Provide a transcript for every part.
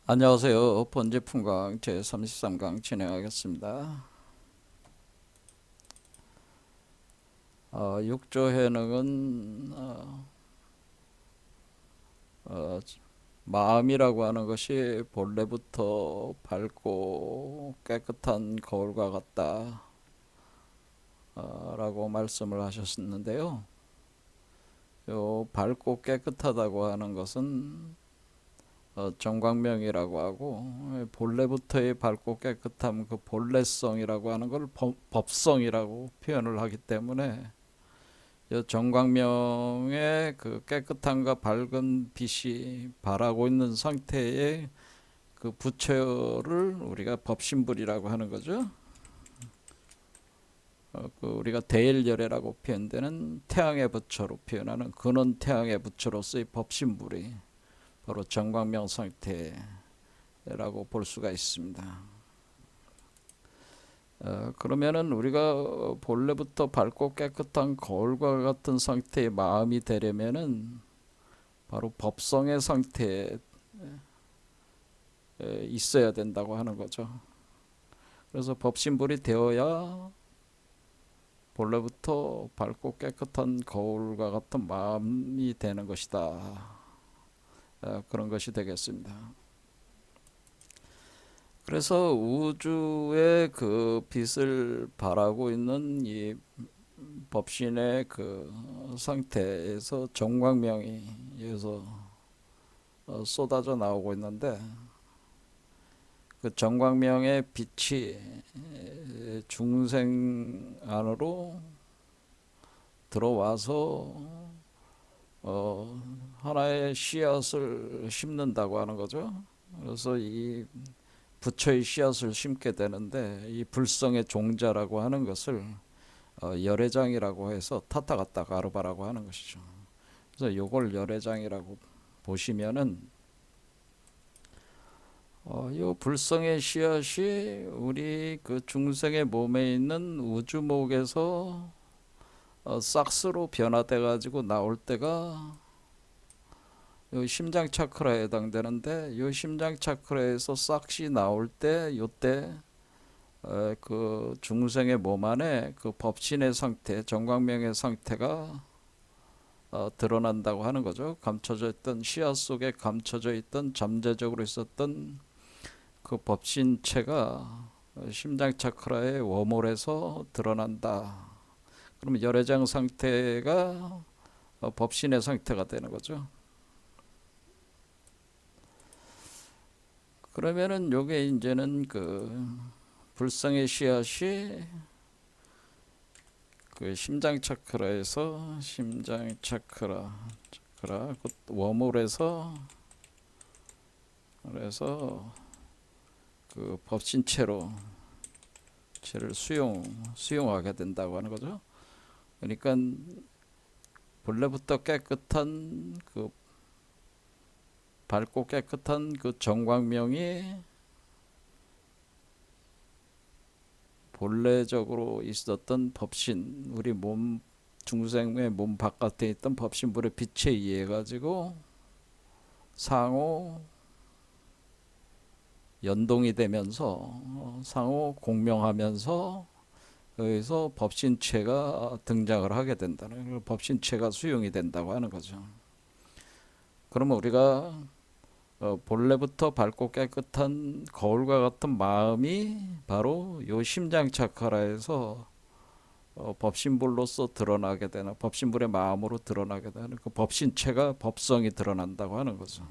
안녕하세요. 번제풍강 제33강 진행하겠습니다. 6조 해능은 어, 마음이라고 하는 것이 본래부터 밝고 깨끗한 거울과 같다 라고 말씀을 하셨는데요. 요 밝고 깨끗하다고 하는 것은 정광명이라고 하고, 본래부터의 밝고 깨끗함, 그 본래성이라고 하는 걸 법성이라고 표현을 하기 때문에 이 정광명의 그 깨끗함과 밝은 빛이 발하고 있는 상태의 그 부처를 우리가 법신불이라고 하는 거죠. 그 우리가 대일열애라고 표현되는 태양의 부처로 표현하는 근원 태양의 부처로서의 법신불이 바로 정광명 상태라고 볼 수가 있습니다. 그러면은 우리가 본래부터 밝고 깨끗한 거울과 같은 상태의 마음이 되려면은 바로 법성의 상태에 있어야 된다고 하는 거죠. 그래서 법신불이 되어야 본래부터 밝고 깨끗한 거울과 같은 마음이 되는 것이다. 그런 것이 되겠습니다. 그래서 우주의 그 빛을 발하고 있는 이 법신의 그 상태에서 정광명이 여기서 쏟아져 나오고 있는데, 그 정광명의 빛이 중생 안으로 들어와서 하나의 씨앗을 심는다고 하는 거죠. 그래서 이 부처의 씨앗을 심게 되는데, 이 불성의 종자라고 하는 것을 열애장이라고 해서 타타가타 가르바라고 하는 것이죠. 그래서 요걸 열애장이라고 보시면은 요 불성의 씨앗이 우리 그 중생의 몸에 있는 우주목에서 싹스로 변화돼 가지고 나올 때가 요 심장 차크라에 해당되는데, 요 심장 차크라에서 싹시 나올 때 요때 그 중생의 몸 안에 그 법신의 상태, 정광명의 상태가 드러난다고 하는 거죠. 감춰져 있던 씨앗 속에 감춰져 있던 잠재적으로 있었던 그 법신체가 심장 차크라의 워몰에서 드러난다. 그러면 열애장 상태가 법신의 상태가 되는 거죠. 그러면은 요게 이제는 그 불성의 씨앗이 그 심장 차크라에서 심장 차크라 그 워몰에서, 그래서 그 법신체로 체를 수용하게 된다고 하는 거죠. 그러니까 본래부터 깨끗한 그 밝고 깨끗한 그 정광명이 본래적으로 있었던 법신, 우리 몸 중생의 몸 바깥에 있던 법신불의 빛에 의해 가지고 상호 연동이 되면서 상호 공명하면서 여기서 법신체가 등장을 하게 된다는, 법신체가 수용이 된다고 하는 거죠. 그러면 우리가 본래부터 밝고 깨끗한 거울과 같은 마음이 바로 요 심장 차크라에서 법신불로서 드러나게 되는, 법신불의 마음으로 드러나게 되는 그 법신체가 법성이 드러난다고 하는 거죠.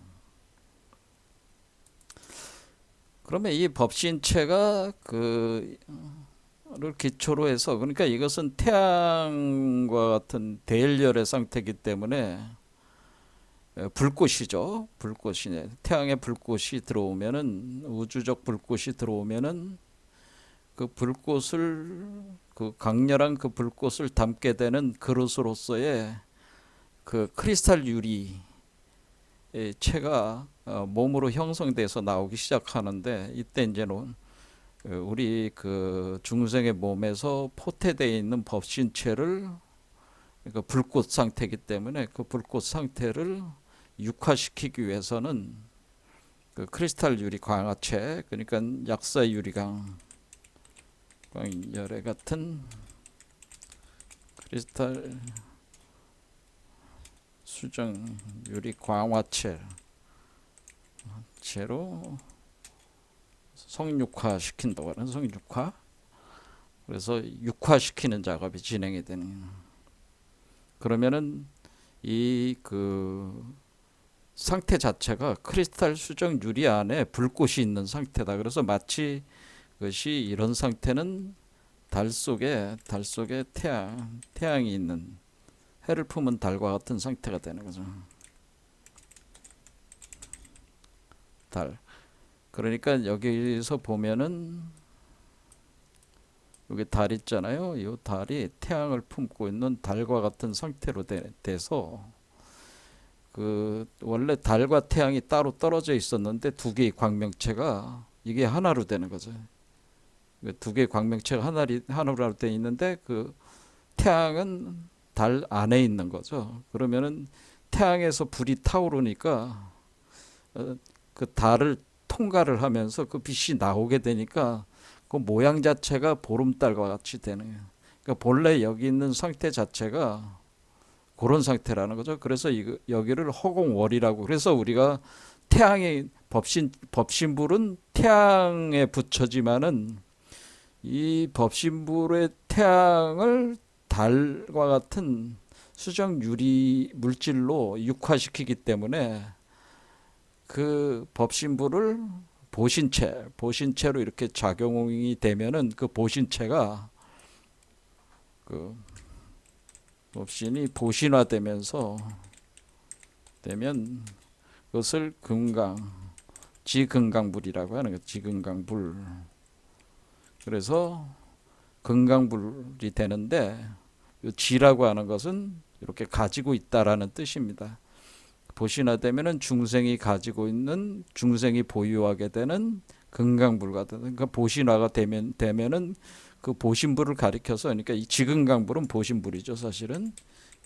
그러면 이 법신체가 그를 기초로 해서, 그러니까 이것은 태양과 같은 대일열의 상태이기 때문에 불꽃이죠. 불꽃이네. 태양의 불꽃이 들어오면은, 우주적 불꽃이 들어오면은 그 불꽃을, 그 강렬한 그 불꽃을 담게 되는 그릇으로서의 그 크리스탈 유리 체가 몸으로 형성돼서 나오기 시작하는데, 이때 이제는 우리 그 중생의 몸에서 포태되어 있는 법신체를, 그러니까 불꽃 상태이기 때문에 그 불꽃 상태를 육화시키기 위해서는 그 크리스탈 유리 광화체, 그러니까 약사 유리광 열애 같은 크리스탈 수정 유리 광화체로 성육화 시킨다고 하는 성육화. 그래서 육화시키는 작업이 진행이 되는. 그러면은 이 그 상태 자체가 크리스탈 수정 유리 안에 불꽃이 있는 상태다. 그래서 마치 그것이 이런 상태는 달 속에 태양이 있는, 해를 품은 달과 같은 상태가 되는 거죠. 달. 그러니까 여기서 보면은 여기 달 있잖아요. 이 달이 태양을 품고 있는 달과 같은 상태로 돼서 그 원래 달과 태양이 따로 떨어져 있었는데 두 개의 광명체가 이게 하나로 되는 거죠. 두 개의 광명체가 하나로 돼 있는데 그 태양은 달 안에 있는 거죠. 그러면은 태양에서 불이 타오르니까 그 달을 통과를 하면서 그 빛이 나오게 되니까 그 모양 자체가 보름달과 같이 되는 거예요. 그러니까 본래 여기 있는 상태 자체가 그런 상태라는 거죠. 그래서 여기를 허공월이라고. 그래서 우리가 태양의 법신불은 태양에 붙여지만은 이 법신불의 태양을 달과 같은 수정 유리 물질로 육화시키기 때문에 그 법신불을 보신체로 이렇게 작용이 되면은 그 보신체가 그 법신이 보신화되면서 되면 그것을 지금강불이라고 하는 거죠. 지금강불. 그래서 금강불이 되는데 이 지라고 하는 것은 이렇게 가지고 있다라는 뜻입니다. 보신화되면은 중생이 가지고 있는, 중생이 보유하게 되는 금강불과 그러니까 보신화가 되면은 그 보신불을 가리켜서, 그러니까 이 지금강불은 보신불이죠. 사실은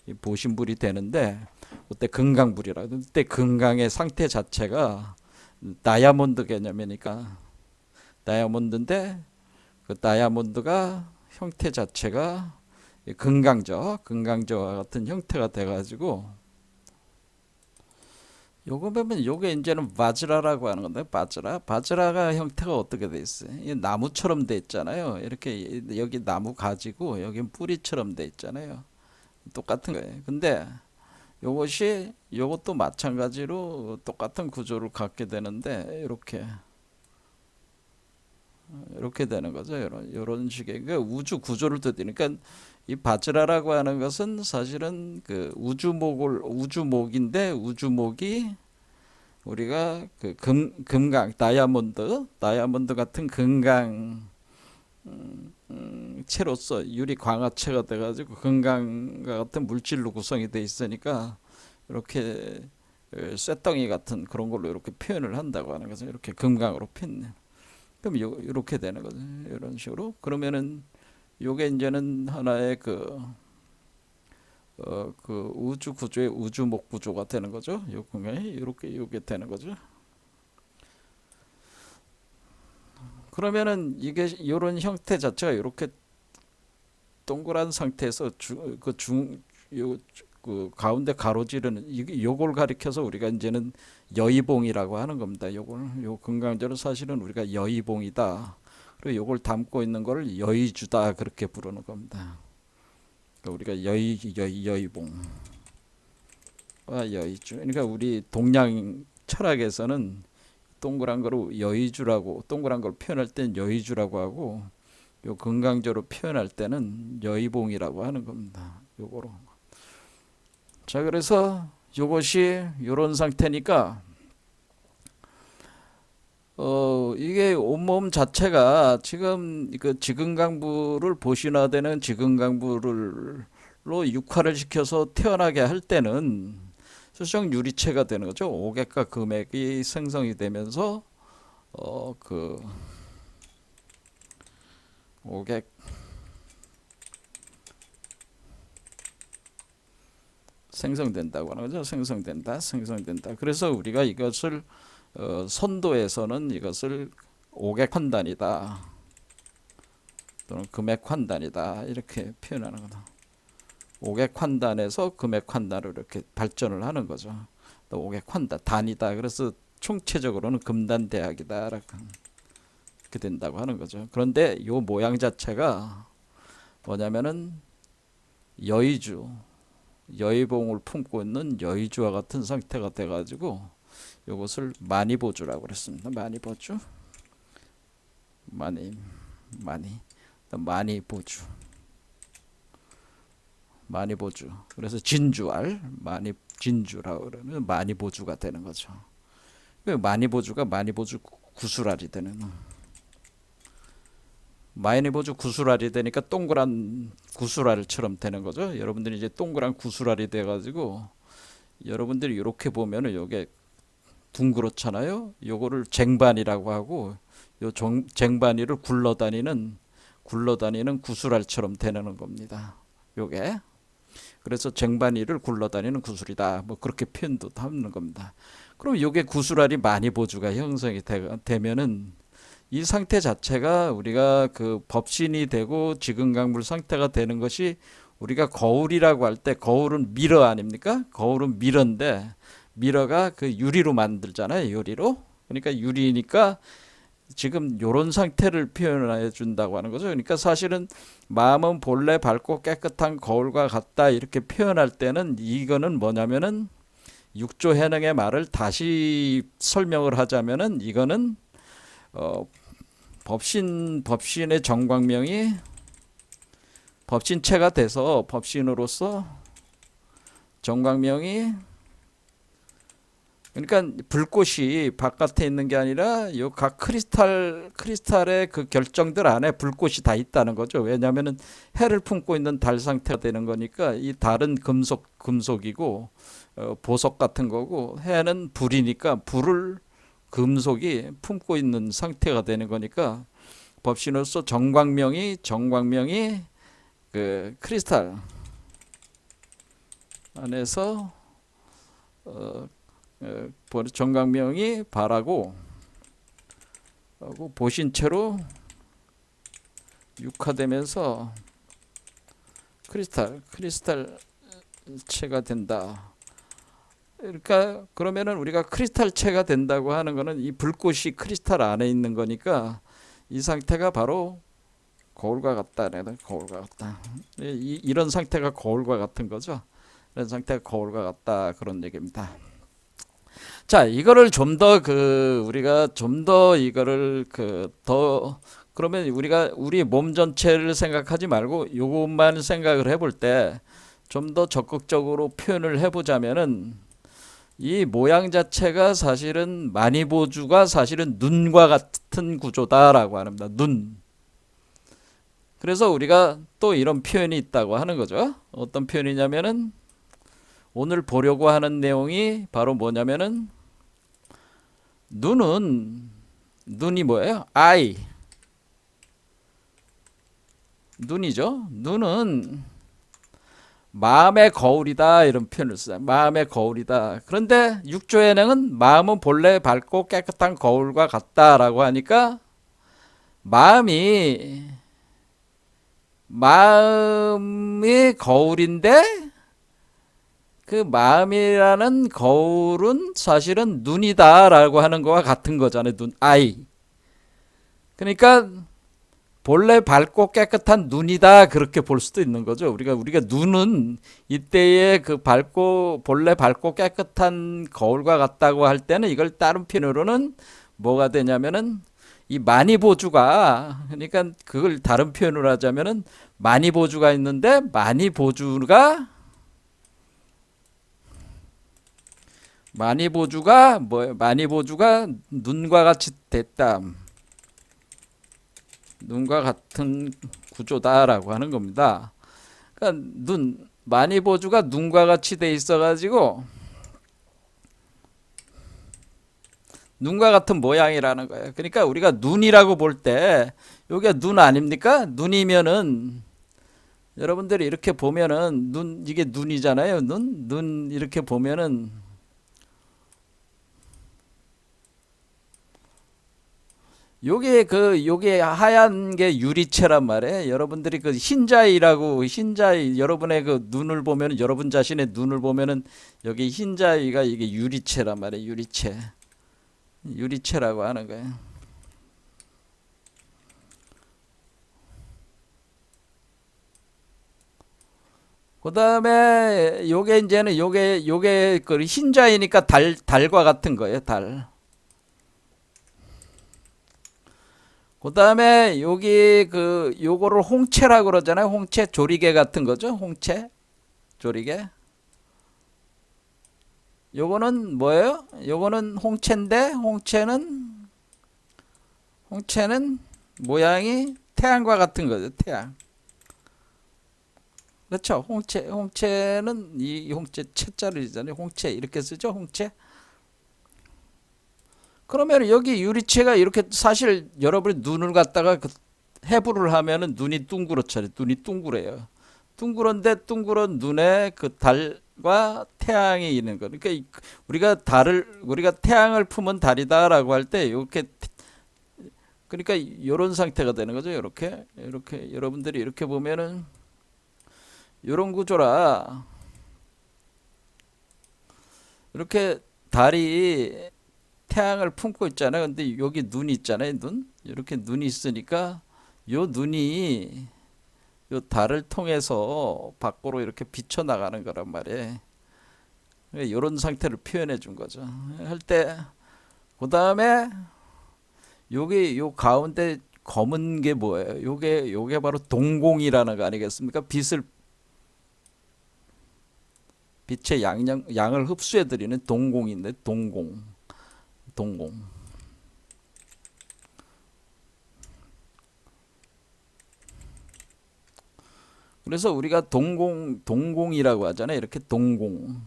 이 보신불이 되는데 그때 금강불이라. 그때 금강의 상태 자체가 다이아몬드 개념이니까 다이아몬드인데 그 다이아몬드가 형태 자체가 금강저와 같은 형태가 돼가지고 요거 보면 요게 이제는 바즈라라고 하는 건데 바즈라가 형태가 어떻게 돼 있어요? 이 나무처럼 돼 있잖아요. 이렇게 여기 나무 가지고 여기 뿌리처럼 돼 있잖아요. 똑같은 거예요. 근데 요것도 마찬가지로 똑같은 구조를 갖게 되는데 이렇게 되는 거죠. 이런 식의 그 우주 구조를 뜻하니까 그러니까 이 바즈라라고 하는 것은 사실은 그 우주목인데 우주목이 우리가 그 금강 다이아몬드 같은 금강 체로서 유리 광화체가 돼가지고 금강과 같은 물질로 구성이 돼 있으니까 이렇게 쇳덩이 같은 그런 걸로 이렇게 표현을 한다고 하는 거죠. 이렇게 금강으로 표현. 그럼 이렇게 되는 거죠. 이런 식으로. 그러면은 요게 이제는 하나의 그 우주 구조의 우주목 구조가 되는 거죠. 요 공간이 이렇게 요게 되는 거죠. 그러면은 이게 이런 형태 자체가 이렇게 동그란 상태에서 그 가운데 가로지르는 요걸 가리켜서 우리가 이제는 여의봉이라고 하는 겁니다. 요 금강절은 사실은 우리가 여의봉이다. 그리고 요걸 담고 있는 걸 여의주다 그렇게 부르는 겁니다. 그러니까 우리가 여의봉. 여의주. 그러니까 우리 동양 철학에서는 동그란 거로 여의주라고, 동그란 걸 표현할 때는 여의주라고 하고 요 금강저로 표현할 때는 여의봉이라고 하는 겁니다. 요거로. 자, 그래서 요것이 요런 상태니까 이게 온몸 자체가 지금 그 지금강불을 보신화되는 지금강불로 육화를 시켜서 태어나게 할 때는 수정 유리체가 되는 거죠. 오객과 금액이 생성이 되면서 그 오객 생성된다고 하는 거죠. 생성된다. 그래서 우리가 이것을 선도에서는 이것을 오객환단이다 또는 금액환단이다 이렇게 표현하는 거다. 오객환단에서 금액환단으로 이렇게 발전을 하는 거죠. 또 오객환단 단이다. 그래서 총체적으로는 금단대학이다 이렇게 된다고 하는 거죠. 그런데 이 모양 자체가 뭐냐면은 여의봉을 품고 있는 여의주와 같은 상태가 돼가지고 이것을 만이보주라고 그랬습니다. 만이보주, 만이보주, 만이보주. 그래서 진주알, 진주라고 그러면 만이보주가 되는 거죠. 만이보주가 만이보주 구술알이 되는. 만이보주 구술알이 되니까 동그란 구술알처럼 되는 거죠. 여러분들이 이제 동그란 구술알이 돼가지고 여러분들이 이렇게 보면은 요게 둥그렇잖아요. 요거를 쟁반이라고 하고 요 쟁반이를 굴러다니는 구술알처럼 되는 겁니다. 요게 그래서 쟁반이를 굴러다니는 구술이다. 뭐 그렇게 표현도 하는 겁니다. 그럼 요게 구술알이 만이보주가 형성이 되면은 이 상태 자체가 우리가 그 법신이 되고 지근강물 상태가 되는 것이 우리가 거울이라고 할 때 거울은 미러 아닙니까? 거울은 미러인데 미러가 그 유리로 만들잖아요. 유리로. 그러니까 유리니까 지금 요런 상태를 표현해 준다고 하는 거죠. 그러니까 사실은 마음은 본래 밝고 깨끗한 거울과 같다 이렇게 표현할 때는 이거는 뭐냐면은 육조해능의 말을 다시 설명을 하자면은 이거는 법신의 정광명이 법신체가 돼서 법신으로서 정광명이 그러니까 불꽃이 바깥에 있는 게 아니라 요 각 크리스탈의 그 결정들 안에 불꽃이 다 있다는 거죠. 왜냐하면은 해를 품고 있는 달 상태가 되는 거니까 이 달은 금속이고 보석 같은 거고 해는 불이니까 불을 금속이 품고 있는 상태가 되는 거니까 법신으로서 정광명이 그 크리스탈 안에서 정광명이 발하고 보신체로 육화되면서 크리스탈체가 된다. 그러니까 그러면은 우리가 크리스탈체가 된다고 하는 거는 이 불꽃이 크리스탈 안에 있는 거니까 이 상태가 바로 거울과 같다. 거울과 같다. 이런 상태가 거울과 같은 거죠. 이런 상태가 거울과 같다 그런 얘기입니다. 자, 이거를 좀 더 우리가 좀 더 이거를 그러면 우리가 우리 몸 전체를 생각하지 말고 요것만 생각을 해볼 때 좀 더 적극적으로 표현을 해보자면은 이 모양 자체가 사실은 만이보주가 사실은 눈과 같은 구조다라고 합니다. 눈. 그래서 우리가 또 이런 표현이 있다고 하는 거죠. 어떤 표현이냐면은 오늘 보려고 하는 내용이 바로 뭐냐면은 눈이 뭐예요? eye. 눈이죠. 눈은 마음의 거울이다 이런 표현을 써요. 마음의 거울이다. 그런데 육조현행은 마음은 본래 밝고 깨끗한 거울과 같다라고 하니까 마음이 거울인데 그 마음이라는 거울은 사실은 눈이다라고 하는 거와 같은 거잖아요. 눈, 아이. 그러니까 본래 밝고 깨끗한 눈이다 그렇게 볼 수도 있는 거죠. 우리가 눈은 이때의 그 본래 밝고 깨끗한 거울과 같다고 할 때는 이걸 다른 표현으로는 뭐가 되냐면은 이 만이보주가 그러니까 그걸 다른 표현으로 하자면은 만이보주가 있는데 만이보주가 뭐예요? 만이보주가 눈과 같이 됐다. 눈과 같은 구조다라고 하는 겁니다. 그러니까 만이보주가 눈과 같이 돼 있어가지고 눈과 같은 모양이라는 거예요. 그러니까 우리가 눈이라고 볼 때 여기가 눈 아닙니까? 눈이면은 여러분들이 이렇게 보면은 이게 눈이잖아요. 눈 이렇게 보면은 요게 하얀 게 유리체란 말이에요. 여러분들이 그 흰자위라고, 흰자위, 여러분의 그 눈을 보면, 여러분 자신의 눈을 보면은 여기 흰자위가 이게 유리체란 말이에요. 유리체. 유리체라고 하는 거예요. 그 다음에 요게 이제는 요게 그 흰자이니까 달과 같은 거예요. 달. 그 다음에 여기 요거를 홍채라고 그러잖아요. 홍채 조리개 같은 거죠. 홍채 조리개. 요거는 뭐예요? 요거는 홍채인데 홍채는 모양이 태양과 같은 거죠. 태양. 그렇죠. 홍채는 이 홍채 채자리잖아요. 홍채 이렇게 쓰죠. 홍채. 그러면 여기 유리체가 이렇게 사실 여러분이 눈을 갖다가 해부를 하면은 눈이 둥그렇잖아요. 눈이 둥그래요. 둥그런데 둥그런 눈에 그 달과 태양이 있는 거. 그러니까 우리가 태양을 품은 달이다라고 할 때 이렇게 그러니까 이런 상태가 되는 거죠. 이렇게 여러분들이 이렇게 보면은 이런 구조라 이렇게 달이 태양을 품고 있잖아요. 근데 여기 눈이 있잖아요. 눈. 이렇게 눈이 있으니까 요 눈이 요 달을 통해서 밖으로 이렇게 비쳐 나가는 거란 말이에요. 이런 상태를 표현해 준 거죠. 할 때 그다음에 요게 요 가운데 검은 게 뭐예요? 요게 바로 동공이라는 거 아니겠습니까? 빛의 양을 흡수해 드리는 동공인데 동공. 그래서 우리가 동공이라고 하잖아요. 이렇게 동공.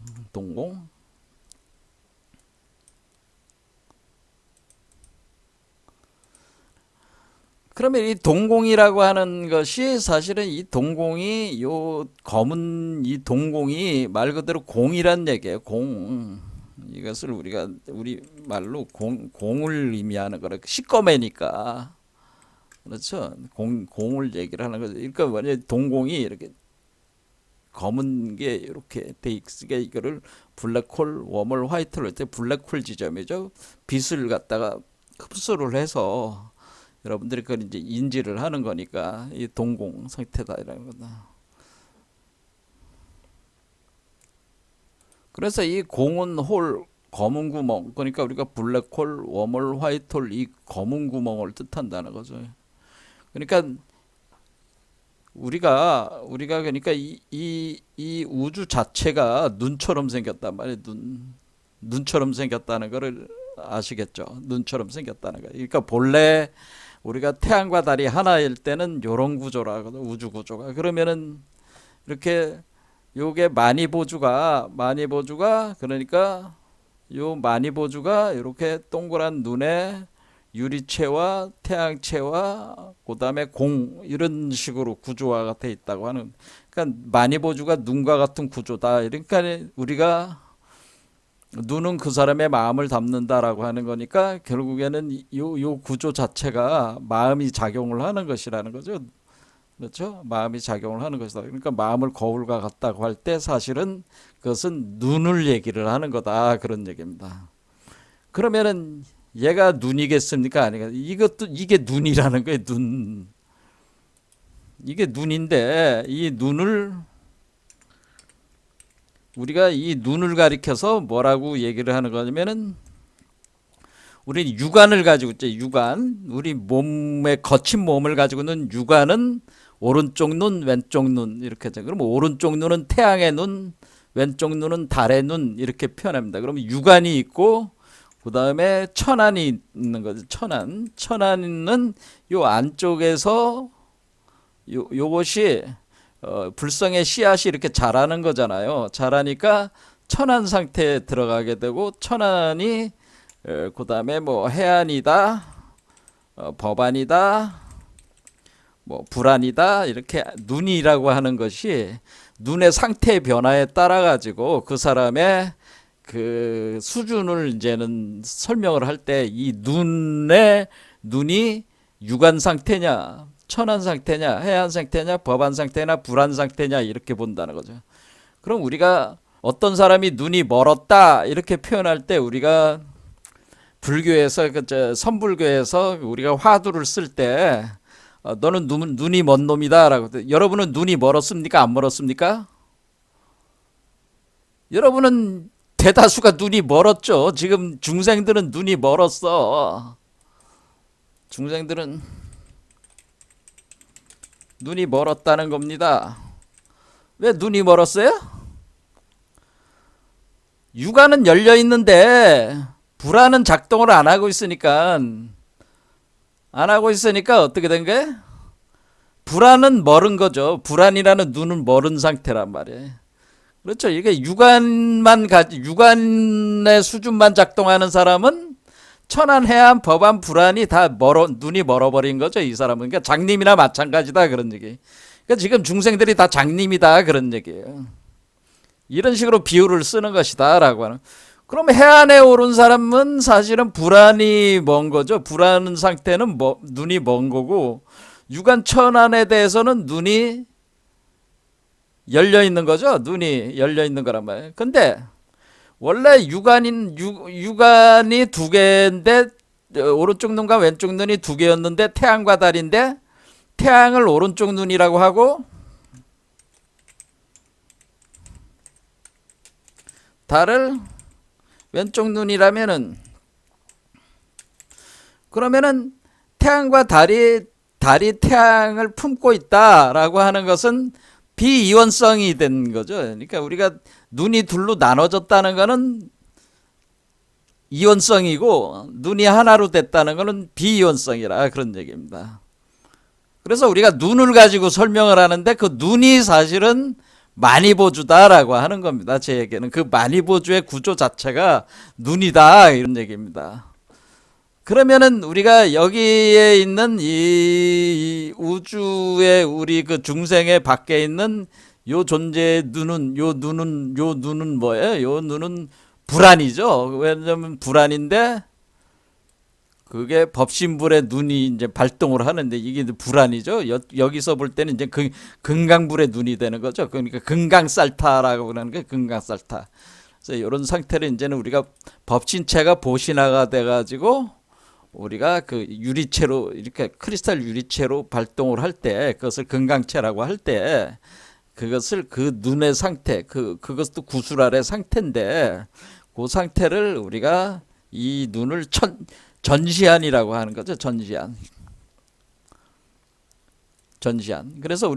그러면 이 동공이라고 하는 것이 사실은 이 동공이 요 검은 이 동공이 말 그대로 공이란 얘기예요. 공. 이것을 우리 말로 공을 의미하는 거라. 시꺼매니까. 그렇죠. 공을 얘기를 하는 거죠. 그러니까 뭐냐 동공이 이렇게 검은 게 이렇게 돼 있으니까 이거를 블랙홀, 웜홀, 화이트홀 할 때 블랙홀 지점이죠. 빛을 갖다가 흡수를 해서 여러분들이 그걸 이제 인지를 하는 거니까 이 동공 상태다 이라는 거다. 그래서 이 공은 홀, 검은 구멍, 그러니까 우리가 블랙홀, 웜홀, 화이트홀 이 검은 구멍을 뜻한다는 거죠. 그러니까 우리가 그러니까 이 우주 자체가 눈처럼 생겼단 말이에요. 눈처럼 생겼다는 거를 아시겠죠? 눈처럼 생겼다는 거. 그러니까 본래 우리가 태양과 달이 하나일 때는 요런 구조라거든. 우주 구조가. 그러면은 이렇게 요게 많이 보주가 그러니까 요 많이 보주가 이렇게 동그란 눈에 유리체와 태양체와 그다음에 공 이런 식으로 구조화가 돼 있다고 하는. 그러니까 많이 보주가 눈과 같은 구조다. 그러니까 우리가 눈은 그 사람의 마음을 담는다라고 하는 거니까 결국에는 요 구조 자체가 마음이 작용을 하는 것이라는 거죠. 그렇죠? 마음이 작용을 하는 것이다. 그러니까 마음을 거울과 같다고 할 때 사실은 그것은 눈을 얘기를 하는 거다. 그런 얘기입니다. 그러면은 얘가 눈이겠습니까? 아니가. 이게 눈이라는 거예요. 눈. 이게 눈인데 이 눈을 우리가 이 눈을 가리켜서 뭐라고 얘기를 하는 거냐면은 우리 육안을 가지고 있죠. 육안. 우리 몸의 거친 몸을 가지고는 육안은 오른쪽 눈, 왼쪽 눈 이렇게 하죠. 그럼 오른쪽 눈은 태양의 눈, 왼쪽 눈은 달의 눈 이렇게 표현합니다. 그러면 육안이 있고 그다음에 천안이 있는 거죠. 천안은 요 안쪽에서 요것이 불성의 씨앗이 이렇게 자라는 거잖아요. 자라니까 천안 상태에 들어가게 되고 천안이 그다음에 뭐 해안이다, 법안이다, 뭐 불안이다 이렇게 눈이라고 하는 것이 눈의 상태 변화에 따라 가지고 그 사람의 그 수준을 이제는 설명을 할 때 이 눈의 눈이 유관 상태냐, 천한 상태냐, 해한 상태냐, 법한 상태냐, 불한 상태냐 이렇게 본다는 거죠. 그럼 우리가 어떤 사람이 눈이 멀었다 이렇게 표현할 때 우리가 불교에서 선불교에서 우리가 화두를 쓸 때 너는 눈이 먼 놈이다라고. 여러분은 눈이 멀었습니까? 안 멀었습니까? 여러분은 대다수가 눈이 멀었죠. 지금 중생들은 눈이 멀었어. 중생들은 눈이 멀었다는 겁니다. 왜 눈이 멀었어요? 육안은 열려 있는데 불안은 작동을 안 하고 있으니까 어떻게 된 거예요? 불안은 멀은 거죠. 불안이라는 눈은 멀은 상태란 말이에요. 그렇죠. 이게 육안의 수준만 작동하는 사람은 천안, 해안, 법안, 불안이 다 눈이 멀어버린 거죠. 이 사람은. 그러니까 장님이나 마찬가지다 그런 얘기. 그러니까 지금 중생들이 다 장님이다 그런 얘기예요. 이런 식으로 비유를 쓰는 것이다라고 하는. 그럼 해안에 오른 사람은 사실은 불안이 먼 거죠. 불안 상태는 눈이 먼 거고 육안 천안에 대해서는 눈이 열려 있는 거죠. 눈이 열려 있는 거란 말이에요. 근데 원래 육안이 두 개인데 오른쪽 눈과 왼쪽 눈이 두 개였는데 태양과 달인데 태양을 오른쪽 눈이라고 하고 달을 왼쪽 눈이라면은 그러면은 태양과 달이 태양을 품고 있다라고 하는 것은 비이원성이 된 거죠. 그러니까 우리가 눈이 둘로 나눠졌다는 것은 이원성이고 눈이 하나로 됐다는 것은 비이원성이라 그런 얘기입니다. 그래서 우리가 눈을 가지고 설명을 하는데 그 눈이 사실은 만이보주다라고 하는 겁니다. 제 얘기는 그 만이보주의 구조 자체가 눈이다 이런 얘기입니다. 그러면은 우리가 여기에 있는 이 우주의 우리 그 중생의 밖에 있는 요 존재의 요 눈은 뭐예요? 요 눈은 불안이죠. 왜냐면 불안인데 그게 법신불의 눈이 이제 발동을 하는데 이게 불안이죠. 여기서 볼 때는 이제 금강불의 눈이 되는 거죠. 그러니까 금강살타라고 그러는 게 금강살타. 그래서 이런 상태를 이제는 우리가 법신체가 보신화가 돼가지고 우리가 그 유리체로 이렇게 크리스탈 유리체로 발동을 할 때 그것을 금강체라고 할 때 그것을 그 눈의 상태 그것도 구슬 아래 상태인데 그 상태를 우리가 이 눈을 전시안이라고 하는 거죠. 전시안. 그래서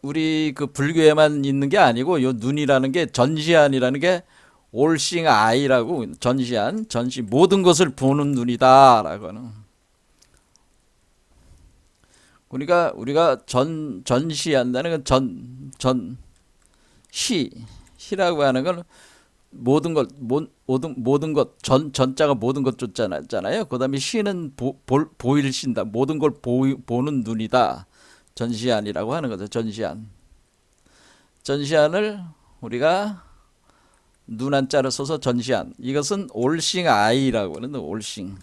우리 그 불교에만 있는 게 아니고 요 눈이라는 게 전시안이라는 게 올싱 아이라고 전시 모든 것을 보는 눈이다라고 하는. 우리가 전시한다는 건 시라고 하는 건 모든 것 전자가 모든 것 쫓잖아요. 그다음에 시는 보일 신다. 모든 걸 보는 눈이다. 전시안이라고 하는 거죠. 전시안을 우리가 눈 한자를 써서 전시안. 이것은 올싱 아이라고 하는 올싱.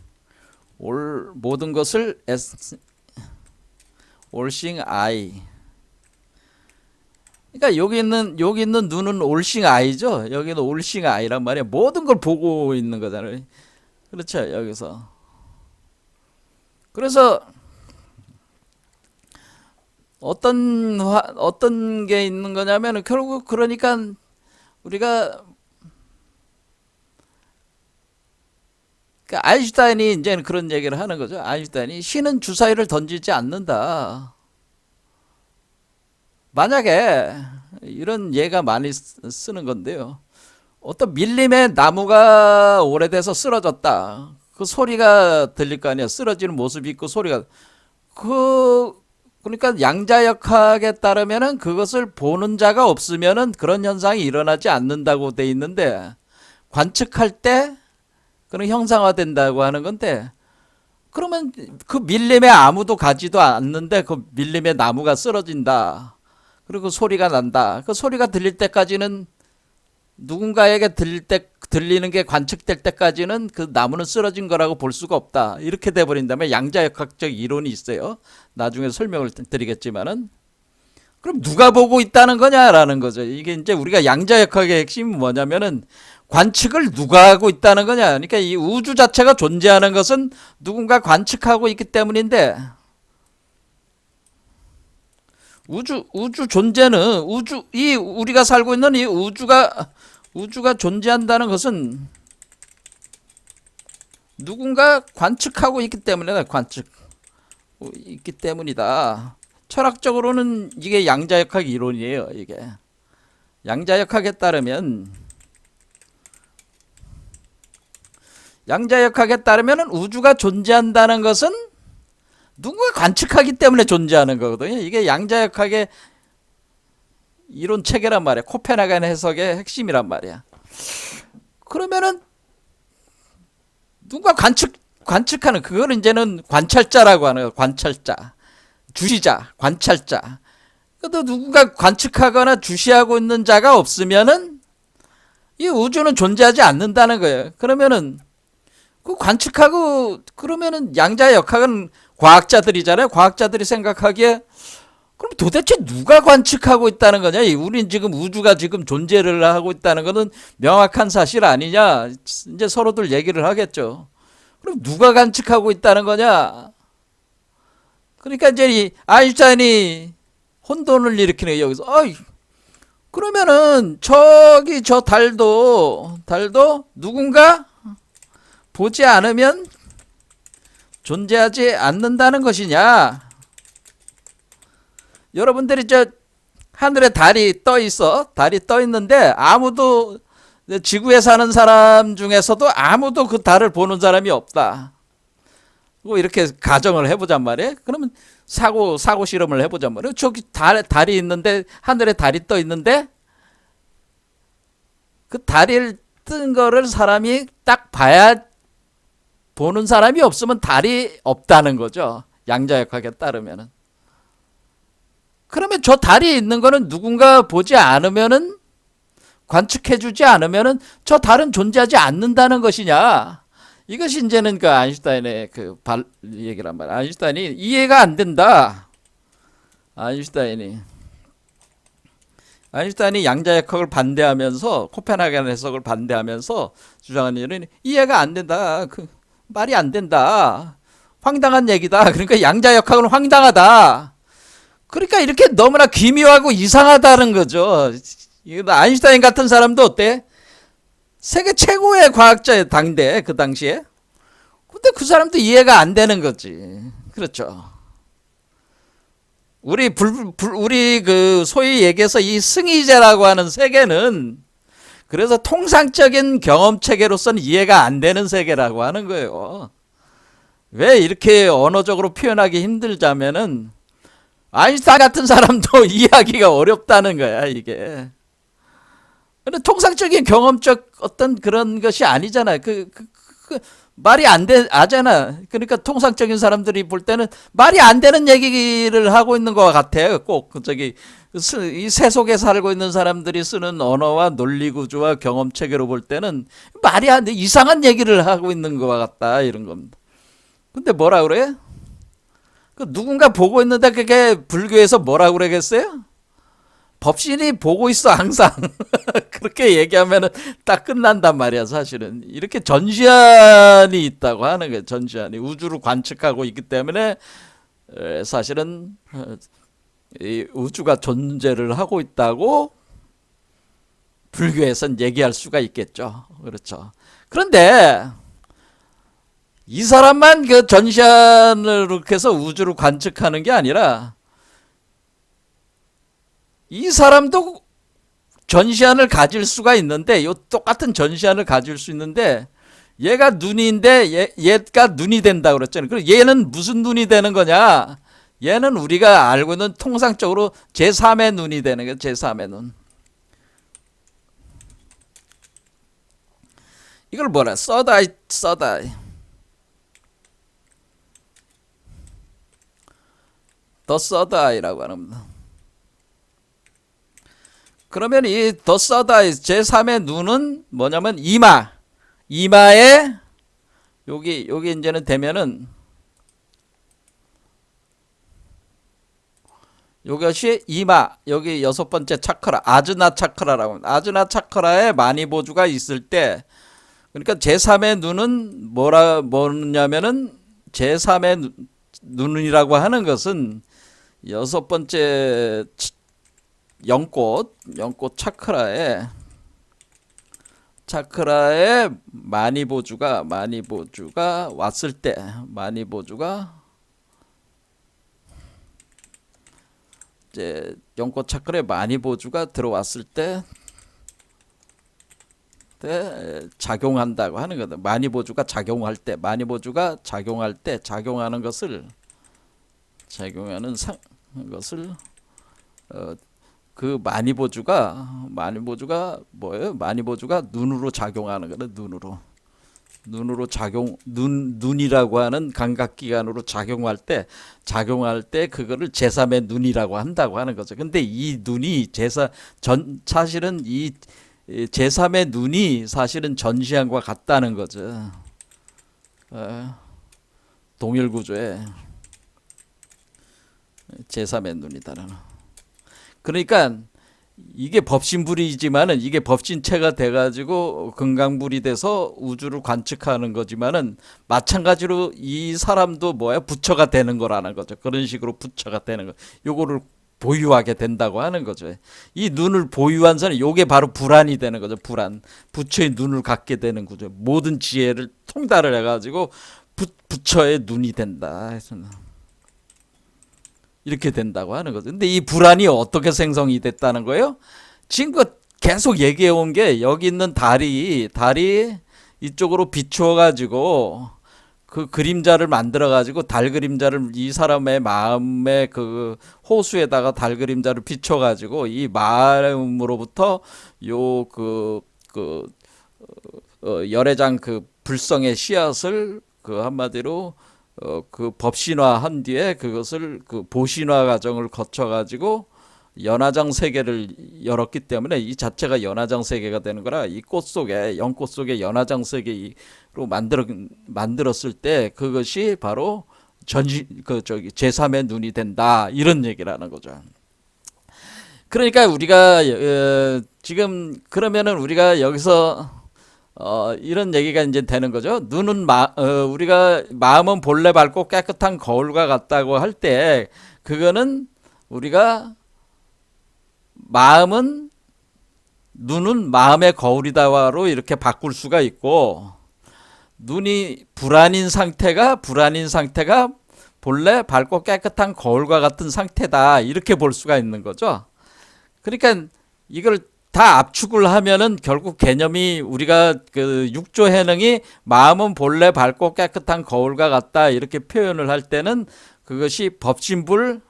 모든 것을 올싱 아이. 그러니까 여기 있는 눈은 올싱 아이죠. 여기는 올싱 아이란 말이에요. 모든 걸 보고 있는 거잖아요. 그렇죠. 여기서. 그래서 어떤 게 있는 거냐면 결국 그러니까 우리가 그러니까 아인슈타인이 이제 그런 얘기를 하는 거죠. 아인슈타인이 신은 주사위를 던지지 않는다. 만약에 이런 예가 많이 쓰는 건데요. 어떤 밀림의 나무가 오래돼서 쓰러졌다. 그 소리가 들릴 거 아니야. 쓰러지는 모습이 있고 소리가. 그러니까 양자역학에 따르면은 그것을 보는 자가 없으면은 그런 현상이 일어나지 않는다고 돼 있는데 관측할 때 그런 형상화된다고 하는 건데 그러면 그 밀림에 아무도 가지도 않는데 그 밀림에 나무가 쓰러진다. 그리고 소리가 난다. 그 소리가 들릴 때까지는 누군가에게 들리는 게 관측될 때까지는 그 나무는 쓰러진 거라고 볼 수가 없다. 이렇게 돼버린다면 양자역학적 이론이 있어요. 나중에 설명을 드리겠지만은. 그럼 누가 보고 있다는 거냐라는 거죠. 이게 이제 우리가 양자역학의 핵심이 뭐냐면은 관측을 누가 하고 있다는 거냐. 그러니까 이 우주 자체가 존재하는 것은 누군가 관측하고 있기 때문인데, 우주 존재는 우리가 살고 있는 이 우주가 존재한다는 것은 누군가 관측하고 있기 때문이다. 있기 때문이다. 철학적으로는 이게 양자역학 이론이에요. 이게 양자역학에 따르면 우주가 존재한다는 것은 누군가 관측하기 때문에 존재하는 거거든요. 이게 양자역학의 이론 체계란 말이야. 코펜하겐 해석의 핵심이란 말이야. 그러면은 누가 관측하는, 그걸 이제는 관찰자라고 하는 거예요. 관찰자, 주시자, 관찰자. 그래도 누군가 관측하거나 주시하고 있는 자가 없으면은 이 우주는 존재하지 않는다는 거예요. 그러면은 그 관측하고, 그러면은 양자역학은 과학자들이잖아요. 과학자들이 생각하기에 그럼 도대체 누가 관측하고 있다는 거냐? 우린 지금 우주가 지금 존재를 하고 있다는 것은 명확한 사실 아니냐? 이제 서로들 얘기를 하겠죠. 그럼 누가 관측하고 있다는 거냐? 그러니까 이제 이 아인슈타인이 혼돈을 일으키는 여기서, 그러면은 저기 저 달도 누군가 보지 않으면 존재하지 않는다는 것이냐? 여러분들이 저 하늘에 달이 떠 있는데 아무도, 지구에 사는 사람 중에서도 아무도 그 달을 보는 사람이 없다. 뭐 이렇게 가정을 해보잔 말이에요. 그러면 사고 실험을 해보잔 말이에요. 저기 달이 있는데, 하늘에 달이 떠 있는데 그 달이 뜬 거를 사람이 딱 봐야, 보는 사람이 없으면 달이 없다는 거죠. 양자역학에 따르면은. 그러면 저 달이 있는 거는 누군가 보지 않으면은, 관측해주지 않으면은 저 달은 존재하지 않는다는 것이냐? 이것이 이제는 그 아인슈타인의 그 얘기란 말이야. 아인슈타인이 이해가 안 된다. 아인슈타인이 양자역학을 반대하면서, 코펜하겐 해석을 반대하면서 주장하는 일은 이해가 안 된다. 그 말이 안 된다. 황당한 얘기다. 그러니까 양자역학은 황당하다. 그러니까 이렇게 너무나 기묘하고 이상하다는 거죠. 아인슈타인 같은 사람도 어때? 세계 최고의 과학자의 당대, 그 당시에. 근데 그 사람도 이해가 안 되는 거지. 그렇죠. 우리 그 소위 얘기해서 이 승의제라고 하는 세계는, 그래서 통상적인 경험 체계로서는 이해가 안 되는 세계라고 하는 거예요. 왜 이렇게 언어적으로 표현하기 힘들자면은 아인슈타인 같은 사람도 이해하기가 어렵다는 거야, 이게. 근데 통상적인 경험적 어떤 그런 것이 아니잖아. 말이 아잖아. 그러니까 통상적인 사람들이 볼 때는 말이 안 되는 얘기를 하고 있는 것 같아요. 꼭 이 세속에 살고 있는 사람들이 쓰는 언어와 논리 구조와 경험 체계로 볼 때는 말이 안 돼. 이상한 얘기를 하고 있는 것 같다. 이런 겁니다. 근데 뭐라 그래? 누군가 보고 있는데 그게 불교에서 뭐라 그러겠어요? 법신이 보고 있어, 항상. 그렇게 얘기하면 딱 끝난단 말이야, 사실은. 이렇게 전시안이 있다고 하는 거예요, 전시안이. 우주를 관측하고 있기 때문에 사실은 이 우주가 존재를 하고 있다고 불교에선 얘기할 수가 있겠죠. 그렇죠. 그런데 이 사람만 그 전시안을 이렇게 해서 우주를 관측하는 게 아니라, 이 사람도 전시안을 가질 수가 있는데, 요 똑같은 전시안을 가질 수 있는데, 얘가 눈인데 얘가 눈이 된다 그랬잖아요. 그럼 얘는 무슨 눈이 되는 거냐? 얘는 우리가 알고 있는 통상적으로 제3의 눈이 되는 거예요. 제3의 눈. 이걸 뭐라? 서다이. 더 서다이라고 합니다. 그러면 이 더 서다이스 제3의 눈은 뭐냐면 이마에 여기 이제는 되면은 이것이 이마 여기 여섯 번째 차크라 아즈나 차크라라고 합니다. 아즈나 차크라에 마니보주가 있을 때 그러니까 제3의 눈은 뭐냐면은 제3의 눈이라고 하는 것은 여섯 번째 연꽃 차크라에 마니보주가 왔을 때 이제 연꽃 차크라에 마니보주가 들어왔을 때 작용한다고 하는 거다. 마니보주가 작용할 때 작용하는 것을 그 마니보주가 뭐예요? 마니보주가 눈으로 작용하는 거다. 눈으로 눈이라고 하는 감각기관으로 작용할 때 그거를 제3의 눈이라고 한다고 하는 거죠. 근데 이 눈이 사실은 이 제3의 눈이 사실은 전시안과 같다는 거죠. 동일 구조에 제3의 눈이다라는. 그러니까 이게 법신불이지만은 이게 법신체가 돼가지고 금강불이 돼서 우주를 관측하는 거지만은 마찬가지로 이 사람도 부처가 되는 거라는 거죠. 그런 식으로 부처가 되는 거. 요거를 보유하게 된다고 하는 거죠. 이 눈을 보유한 사람이 요게 바로 불안이 되는 거죠. 불안. 부처의 눈을 갖게 되는 거죠. 모든 지혜를 통달을 해가지고 부처의 눈이 된다. 이렇게 된다고 하는 거죠. 근데 이 불안이 어떻게 생성이 됐다는 거예요? 지금 계속 얘기해 온 게 여기 있는 달이 이쪽으로 비추어 가지고 그 그림자를 만들어 가지고 달 그림자를 이 사람의 마음의 그 호수에다가 달 그림자를 비춰 가지고 이 마음으로부터 열애장 그 불성의 씨앗을 그 한마디로 그 법신화한 뒤에 그것을 그 보신화 과정을 거쳐 가지고 연화장 세계를 열었기 때문에 이 자체가 연화장 세계가 되는 거라 이 꽃 속에 연꽃 속에 연화장 세계로 만들었을 때 그것이 바로 제3의 눈이 된다 이런 얘기라는 거죠. 그러니까 우리가 지금 그러면은 우리가 여기서 이런 얘기가 이제 되는 거죠. 눈은 우리가 마음은 본래 밝고 깨끗한 거울과 같다고 할 때 그거는 우리가 눈은 마음의 거울이다로 이렇게 바꿀 수가 있고 눈이 불안인 상태가 본래 밝고 깨끗한 거울과 같은 상태다 이렇게 볼 수가 있는 거죠. 그러니까 이걸 다 압축을 하면은 결국 개념이 우리가 그 육조 해능이 마음은 본래 밝고 깨끗한 거울과 같다 이렇게 표현을 할 때는 그것이 법신불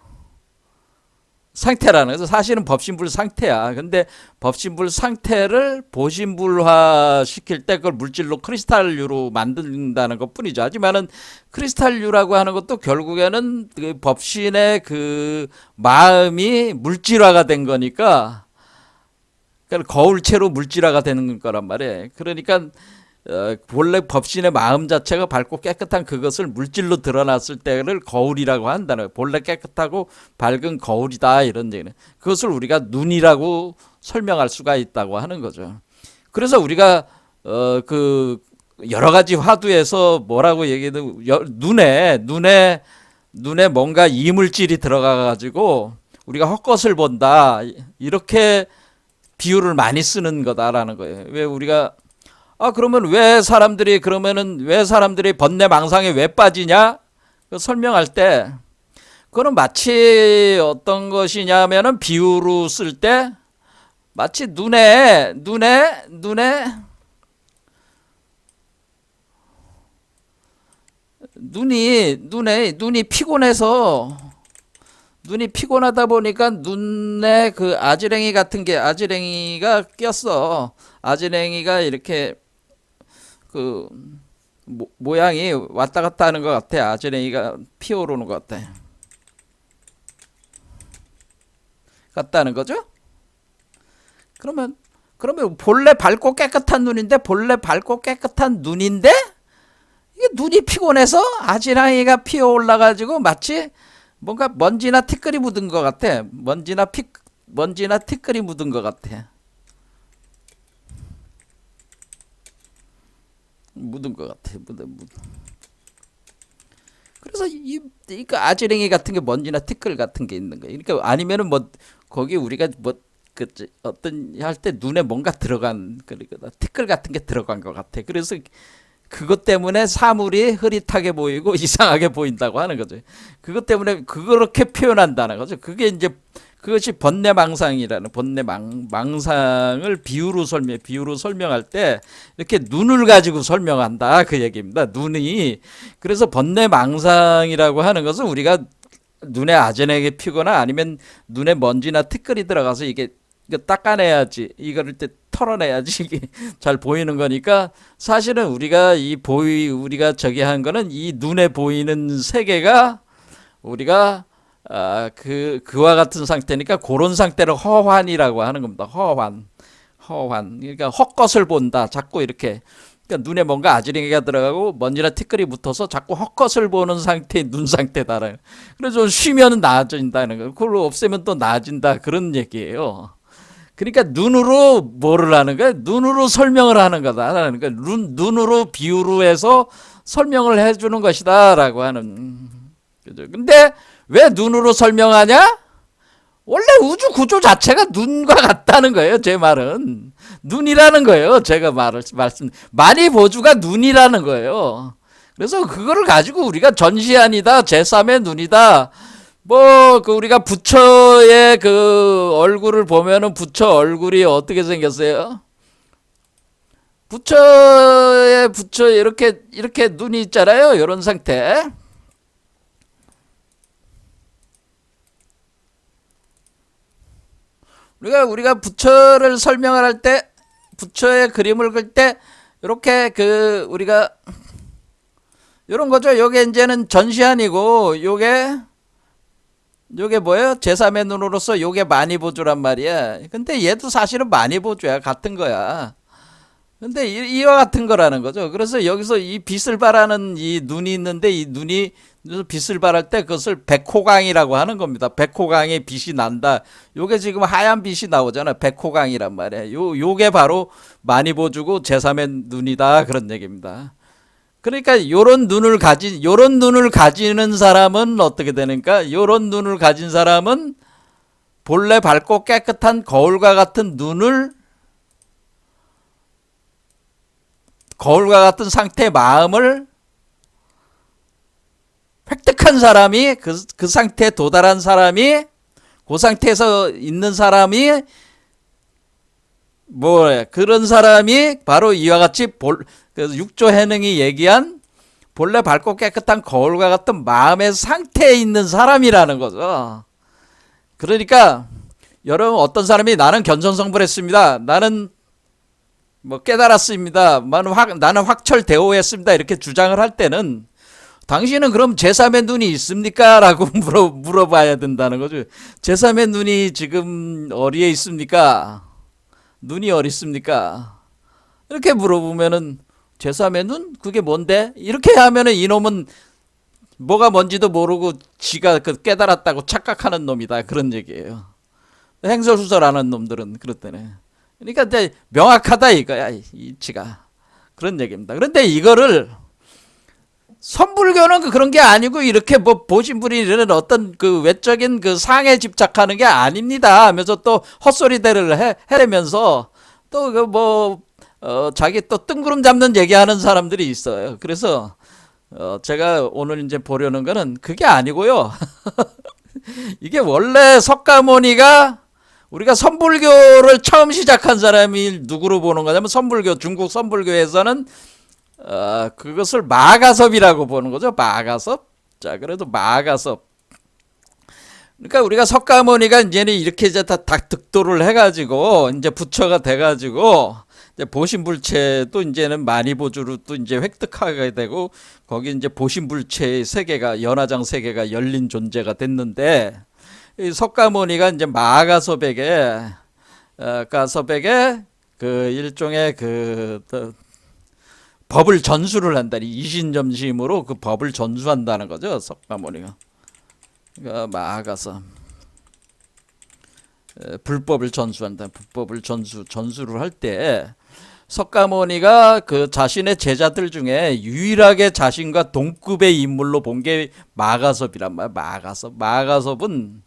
상태라는 거죠. 사실은 법신불 상태야. 근데 법신불 상태를 보신불화 시킬 때 그걸 물질로 크리스탈류로 만든다는 것 뿐이죠. 하지만은 크리스탈류라고 하는 것도 결국에는 그 법신의 그 마음이 물질화가 된 거니까 그러니까 거울체로 물질화가 되는 거란 말이에요. 그러니까 본래 법신의 마음 자체가 밝고 깨끗한 그것을 물질로 드러났을 때를 거울이라고 한다는 거예요. 본래 깨끗하고 밝은 거울이다 이런 얘기는. 그것을 우리가 눈이라고 설명할 수가 있다고 하는 거죠. 그래서 우리가 그 여러 가지 화두에서 뭐라고 얘기해도 눈에 뭔가 이물질이 들어가 가지고 우리가 헛것을 본다 이렇게 비유를 많이 쓰는 거다라는 거예요. 왜 우리가 그러면 왜 사람들이 번뇌 망상에 왜 빠지냐? 설명할 때 그거는 마치 어떤 것이냐면은 비유로 쓸 때 마치 눈이 피곤하다 보니까 눈에 그 아지랭이 같은 게 아지랭이가 꼈어. 아지랭이가 이렇게 그 모양이 왔다 갔다 하는 것 같아. 아지랭이가 피어오르는 것 같다는 거죠. 그러면 본래 밝고 깨끗한 눈인데, 본래 밝고 깨끗한 눈인데 이게 눈이 피곤해서 아지랑이가 피어 올라가지고 마치 뭔가 먼지나 티끌이 묻은 것 같아. 먼지나 티끌이 묻은 것 같아. 묻은 것 같아. 묻은. 그래서 그러니까 아지랭이 같은 게 먼지나 티끌 같은 게 있는 거예요. 그러니까 아니면은 뭐 거기 우리가 뭐 그 어떤 할 때 눈에 뭔가 들어간 그러니까 티끌 같은 게 들어간 것 같아. 그래서 그것 때문에 사물이 흐릿하게 보이고 이상하게 보인다고 하는 거죠. 그것 때문에 그렇게 표현한다는 거죠. 그게 이제 그것이 번뇌망상이라는 번뇌망상을 비유로 설명할 때 이렇게 눈을 가지고 설명한다 그 얘기입니다. 눈이 그래서 번뇌망상이라고 하는 것은 우리가 눈에 아재내게 피거나 아니면 눈에 먼지나 티끌이 들어가서 이거 닦아내야지 이거를 때 털어내야지 이게 잘 보이는 거니까 사실은 우리가 저기 한 거는 이 눈에 보이는 세계가 우리가 그와 같은 상태니까 그런 상태를 허환이라고 하는 겁니다. 허환. 그러니까 헛것을 본다. 자꾸 이렇게. 그러니까 눈에 뭔가 아지랑이가 들어가고 먼지나 티끌이 붙어서 자꾸 헛것을 보는 상태의 눈 상태다. 그래서 쉬면 나아진다는 거. 그걸 없애면 또 나아진다. 그런 얘기예요. 그러니까 눈으로 뭐를 하는 거야? 눈으로 설명을 하는 거다. 그러니까 눈으로 비유로 해서 설명을 해주는 것이다라고 하는. 그죠? 근데 왜 눈으로 설명하냐? 원래 우주 구조 자체가 눈과 같다는 거예요. 제 말은 눈이라는 거예요. 제가 많이 보주가 눈이라는 거예요. 그래서 그거를 가지고 우리가 전시안이다, 제3의 눈이다. 뭐 그 우리가 부처의 그 얼굴을 보면은 부처 얼굴이 어떻게 생겼어요? 부처 이렇게 눈이 있잖아요. 이런 상태. 우리가 부처를 설명을 할 때, 부처의 그림을 그릴 때, 이렇게 우리가 이런 거죠. 요게 이제는 전시안이고, 요게 뭐예요? 제3의 눈으로서 요게 많이 보조란 말이야. 근데 얘도 사실은 많이 보조야. 같은 거야. 근데 이와 같은 거라는 거죠. 그래서 여기서 이 빛을 발하는 이 눈이 있는데 이 눈이 빛을 발할 때 그것을 백호강이라고 하는 겁니다. 백호강에 빛이 난다. 요게 지금 하얀 빛이 나오잖아. 백호강이란 말이야. 요게 바로 많이 보주고 제3의 눈이다. 그런 얘기입니다. 그러니까 요런 눈을 가지는 사람은 어떻게 되는가? 요런 눈을 가진 사람은 본래 밝고 깨끗한 거울과 같은 거울과 같은 상태의 마음을 획득한 사람이 그 상태에 도달한 사람이 그 상태에서 있는 사람이 그런 사람이 바로 이와 같이 그래서 육조 해능이 얘기한 본래 밝고 깨끗한 거울과 같은 마음의 상태에 있는 사람이라는 거죠. 그러니까 여러분 어떤 사람이 나는 견성성불했습니다. 나는 뭐 깨달았습니다. 나는 확철대오했습니다. 이렇게 주장을 할 때는 당신은 그럼 제3의 눈이 있습니까? 라고 물어봐야 된다는 거죠. 제3의 눈이 지금 어디에 있습니까? 눈이 어디 있습니까? 이렇게 물어보면은 제3의 눈? 그게 뭔데? 이렇게 하면은 이놈은 뭐가 뭔지도 모르고 지가 깨달았다고 착각하는 놈이다. 그런 얘기예요. 행설수설하는 놈들은 그렇다네. 그러니까 이제 명확하다 이거야. 이치가. 그런 얘기입니다. 그런데 이거를 선불교는 그런 게 아니고 이렇게 뭐 보신분이 어떤 그 외적인 그 상에 집착하는 게 아닙니다 하면서 또 헛소리들을 해내면서 또 자기 또 뜬구름 잡는 얘기하는 사람들이 있어요. 그래서 제가 오늘 이제 보려는 거는 그게 아니고요. 이게 원래 석가모니가 우리가 선불교를 처음 시작한 사람이 누구로 보는 거냐면 중국 선불교에서는 그것을 마가섭이라고 보는 거죠. 마가섭. 자, 그래도 마가섭. 그러니까 우리가 석가모니가 이제는 이렇게 이제 다 득도를 해가지고 이제 부처가 돼가지고 이제 보신불체도 이제는 만이보주로 또 이제 획득하게 되고 거기 이제 보신불체의 세계가 연화장 세계가 열린 존재가 됐는데 이 석가모니가 이제 마가섭에게 마가섭에게 그 일종의 법을 전수를 한다. 이신점심으로 그 법을 전수한다는 거죠. 석가모니가. 그러니까 마가섭 불법을 전수한다. 불법을 전수를 할 때 석가모니가 그 자신의 제자들 중에 유일하게 자신과 동급의 인물로 본 게 마가섭이란 말이야. 마가섭은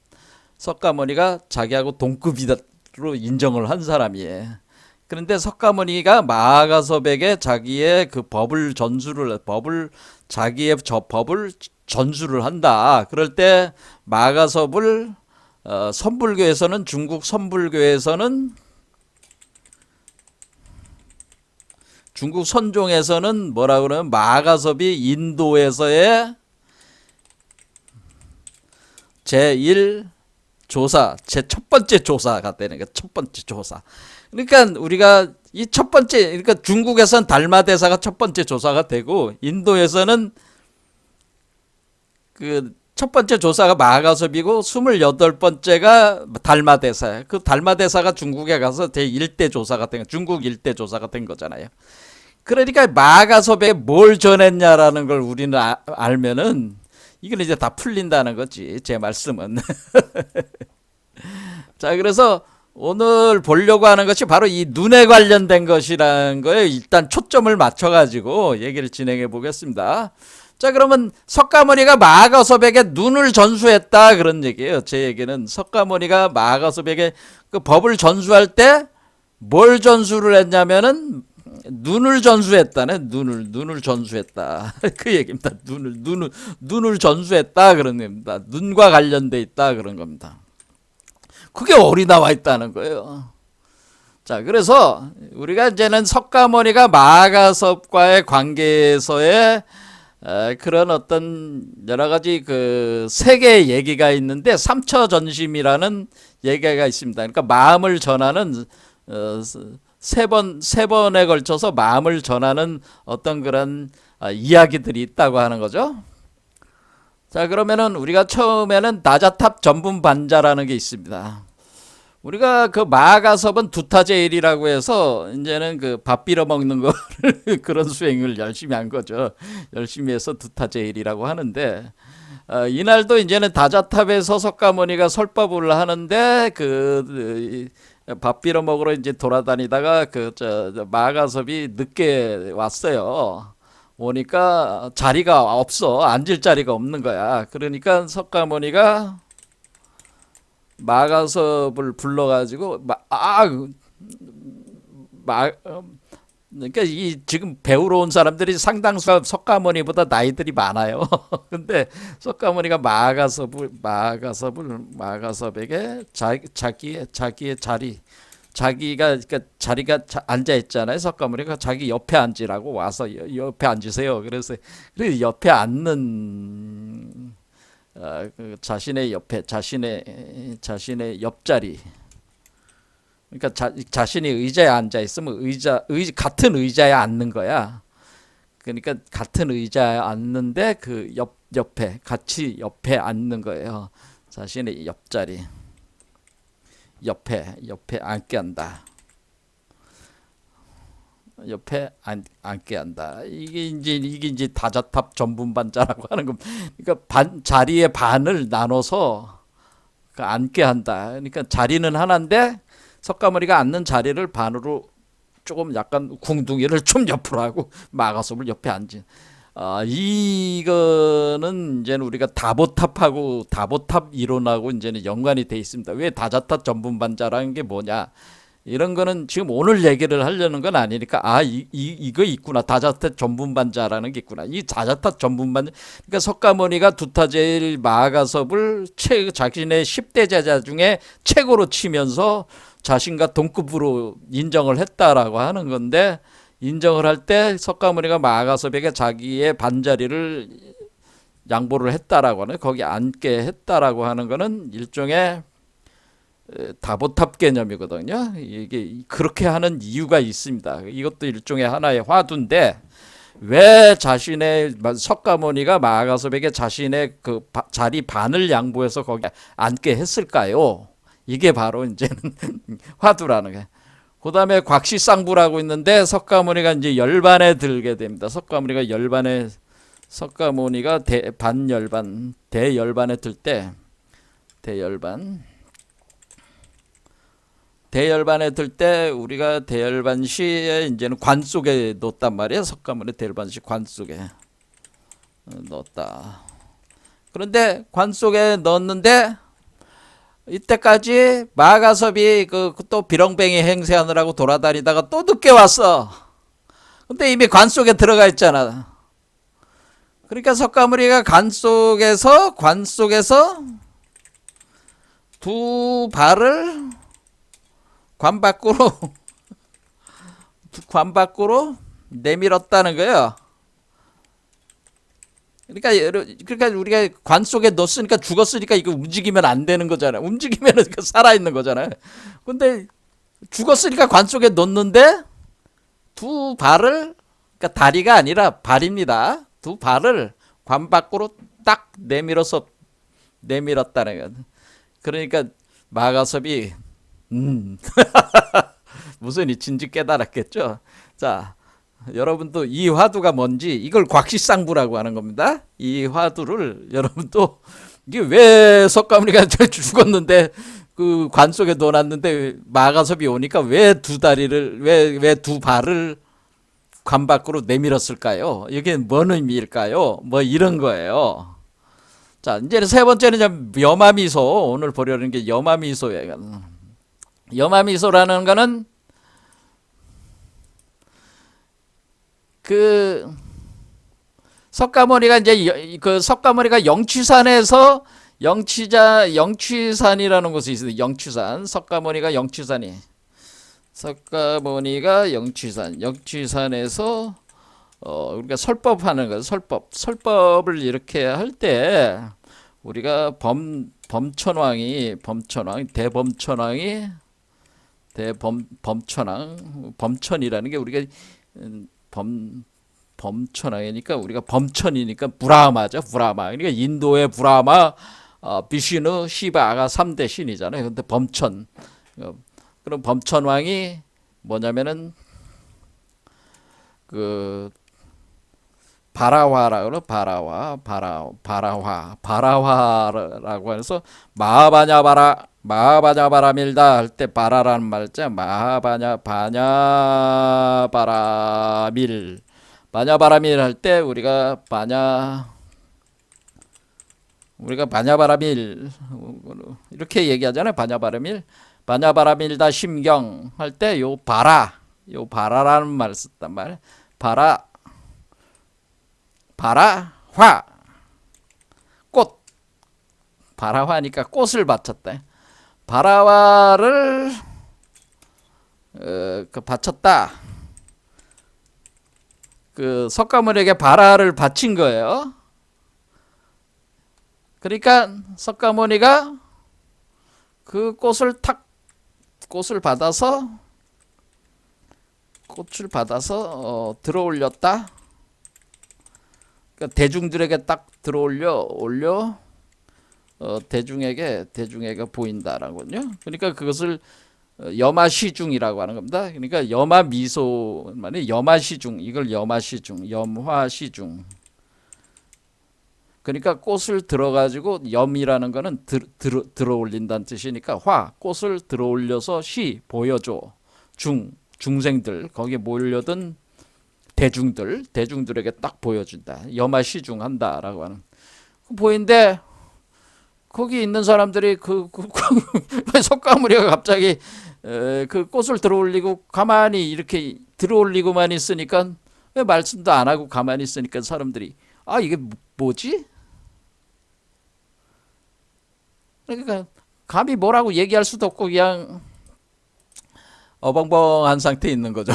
석가모니가 자기하고 동급이다로 인정을 한 사람이에요. 그런데 석가모니가 마가섭에게 자기의 그 법을 전수를 한다. 그럴 때 마가섭을 선불교에서는, 중국 선불교에서는, 중국 선종에서는 뭐라 그러면 마가섭이 인도에서의 제1 조사, 제 첫 번째 조사가 되는 거야. 첫 번째 조사. 그러니까 우리가 이 첫 번째, 그러니까 중국에서는 달마대사가 첫 번째 조사가 되고, 인도에서는 그 첫 번째 조사가 마가섭이고 28번째가 달마대사예요. 그 달마대사가 중국에 가서 제1대 조사가 된, 중국 1대 조사가 된 거잖아요. 그러니까 마가섭에 뭘 전했냐라는 걸 우리는 알면은 이건 이제 다 풀린다는 거지, 제 말씀은. 자, 그래서 오늘 보려고 하는 것이 바로 이 눈에 관련된 것이라는 거에 일단 초점을 맞춰가지고 얘기를 진행해 보겠습니다. 자, 그러면 석가모니가 마가섭에게 눈을 전수했다, 그런 얘기예요. 제 얘기는 석가모니가 마가섭에게 그 법을 전수할 때 뭘 전수를 했냐면은 눈을 전수했다네. 눈을 전수했다. 그 얘기입니다. 눈을 전수했다, 그런 겁니다. 눈과 관련돼 있다, 그런 겁니다. 그게 어디 나와 있다는 거예요. 자, 그래서 우리가 이제는 석가모니가 마가섭과의 관계에서의 그런 어떤 여러 가지 그 세계의 얘기가 있는데, 삼처전심이라는 얘기가 있습니다. 그러니까 마음을 전하는 세 번에 걸쳐서 마음을 전하는 어떤 그런 이야기들이 있다고 하는 거죠. 자, 그러면은 우리가 처음에는 나자탑 전분반자라는 게 있습니다. 우리가 그 마가섭은 두타제일이라고 해서 이제는 그 밥 빌어 먹는 거를 그런 수행을 열심히 한 거죠. 열심히 해서 두타제일이라고 하는데, 이날도 이제는 다자탑에서 석가모니가 설법을 하는데 밥 빌어 먹으러 이제 돌아다니다가 마가섭이 늦게 왔어요. 오니까 자리가 없어. 앉을 자리가 없는 거야. 그러니까 석가모니가 마가섭을 불러가지고 그러니까 이 지금 배우러 온 사람들이 상당수가 석가모니보다 나이들이 많아요. 근데 석가모니가 마가섭에게 자기의 자리, 그러니까 자리가 앉아 있잖아요. 석가모니가 자기 옆에 앉으라고 와서 옆에 앉으세요. 그래서 옆에 앉는 자신의 옆에, 자신의 옆자리, 그러니까 자신이 의자에 앉아 있으면 같은 의자에 앉는 거야. 그러니까 같은 의자에 앉는데 그 옆에 같이 옆에 앉는 거예요. 자신의 옆자리, 옆에 앉게 한다. 옆에 앉게 한다. 이게 이제 다자탑 전분반자라고 하는 겁니다. 그러니까 자리의 반을 나눠서 앉게 한다. 그러니까 자리는 하나인데 석가모니가 앉는 자리를 반으로 조금 약간 궁둥이를 좀 옆으로 하고 마가섭을 옆에 앉은. 이거는 이제는 우리가 다보탑 이론하고 이제는 연관이 돼 있습니다. 왜 다자탑 전분반자라는 게 뭐냐? 이런 거는 지금 오늘 얘기를 하려는 건 아니니까, 이거 있구나. 다자탑 전분반자라는 게 있구나. 이 다자탑 전분반자, 그러니까 석가모니가 두타제일 마가섭을 자신의 10대 제자 중에 최고로 치면서 자신과 동급으로 인정을 했다라고 하는 건데, 인정을 할 때 석가모니가 마가섭에게 자기의 반자리를 양보를 했다라고 하는, 거기 앉게 했다라고 하는 거는 일종의 다보탑 개념이거든요. 이게 그렇게 하는 이유가 있습니다. 이것도 일종의 하나의 화두인데, 왜 석가모니가 마가섭에게 자신의 그 자리 반을 양보해서 거기 앉게 했을까요? 이게 바로 이제는 화두라는 게. 그 다음에 곽시쌍부라고 있는데 석가모니가 이제 열반에 들게 됩니다. 석가모니가 반열반, 대열반에 들 때, 대열반에 들 때 우리가 대열반 시에 이제는 관 속에 넣었단 말이에요. 석가모니 대열반 시 관 속에 넣었다. 그런데 관 속에 넣었는데 이때까지 마가섭이 또 비렁뱅이 행세하느라고 돌아다니다가 또 늦게 왔어. 근데 이미 관 속에 들어가 있잖아. 그러니까 석가모니가 관 속에서 두 발을 관 밖으로 내밀었다는 거예요. 그러니까 우리가 관 속에 넣었으니까 죽었으니까 이거 움직이면 안 되는 거잖아요. 움직이면 살아 있는 거잖아요. 근데 죽었으니까 관 속에 넣는데 두 발을, 그러니까 다리가 아니라 발입니다. 두 발을 관 밖으로 딱 내밀었다는 거예요. 그러니까 마가섭이 무슨 이친지 깨달았겠죠. 자, 여러분도 이 화두가 뭔지 이걸 곽시쌍부라고 하는 겁니다. 이 화두를 여러분도 이게 왜 석가모니가 죽었는데 그 관 속에 넣어놨는데 마가섭이 오니까 왜 두 다리를 왜 두 발을 관 밖으로 내밀었을까요? 이게 뭔 의미일까요? 뭐 이런 거예요. 자, 이제 세 번째는 여마미소. 오늘 보려는 게 여마미소예요. 여마미소라는 거는 석가모니가 이제 석가모니가 영취산에서 영취산이라는 곳이 있어요. 영취산. 석가모니가 영취산에서 우리가 설법하는 거예요. 설법을 이렇게 할 때 우리가 범천이라는 게 우리가 범천왕이니까 우리가 범천이니까 브라마죠. 브라마. 그러니까 인도의 브라마, 비슈누, 시바가 3대 신이잖아요. 근데 범천. 그럼 범천왕이 뭐냐면은 바라화라고 바라화라고 해서 마하바냐바라밀다 할 때 바라라는 말자 바냐바라밀 할 때 우리가 바냐바라밀 이렇게 얘기하잖아요. 바냐바라밀다 심경 할 때 요 바라라는 말을 썼단 말이에요. 바라화 꽃, 바라화니까 꽃을 바쳤다. 바라화를 바쳤다. 석가모니에게 바라를 바친 거예요. 그러니까 석가모니가 그 꽃을 받아서 들어올렸다. 그러니까 대중들에게 딱 들어올려 대중에게 보인다라고요. 그러니까 그것을 염화시중이라고 하는 겁니다. 그러니까 염화미소 만에 염화시중, 이걸 염화시중. 그러니까 꽃을 들어가지고 염이라는 거는 들어올린다는 뜻이니까 꽃을 들어올려서 보여줘. 중생들 거기에 몰려든 대중들에게 딱 보여준다. 염화시중한다라고 하는. 보이는데 거기 있는 사람들이 석가모니가 갑자기 그 꽃을 들어올리고 가만히 이렇게 들어올리고만 있으니까 왜 말씀도 안 하고 가만히 있으니까 사람들이 이게 뭐지? 그러니까 감히 뭐라고 얘기할 수도 없고 그냥 어벙벙한 상태에 있는 거죠.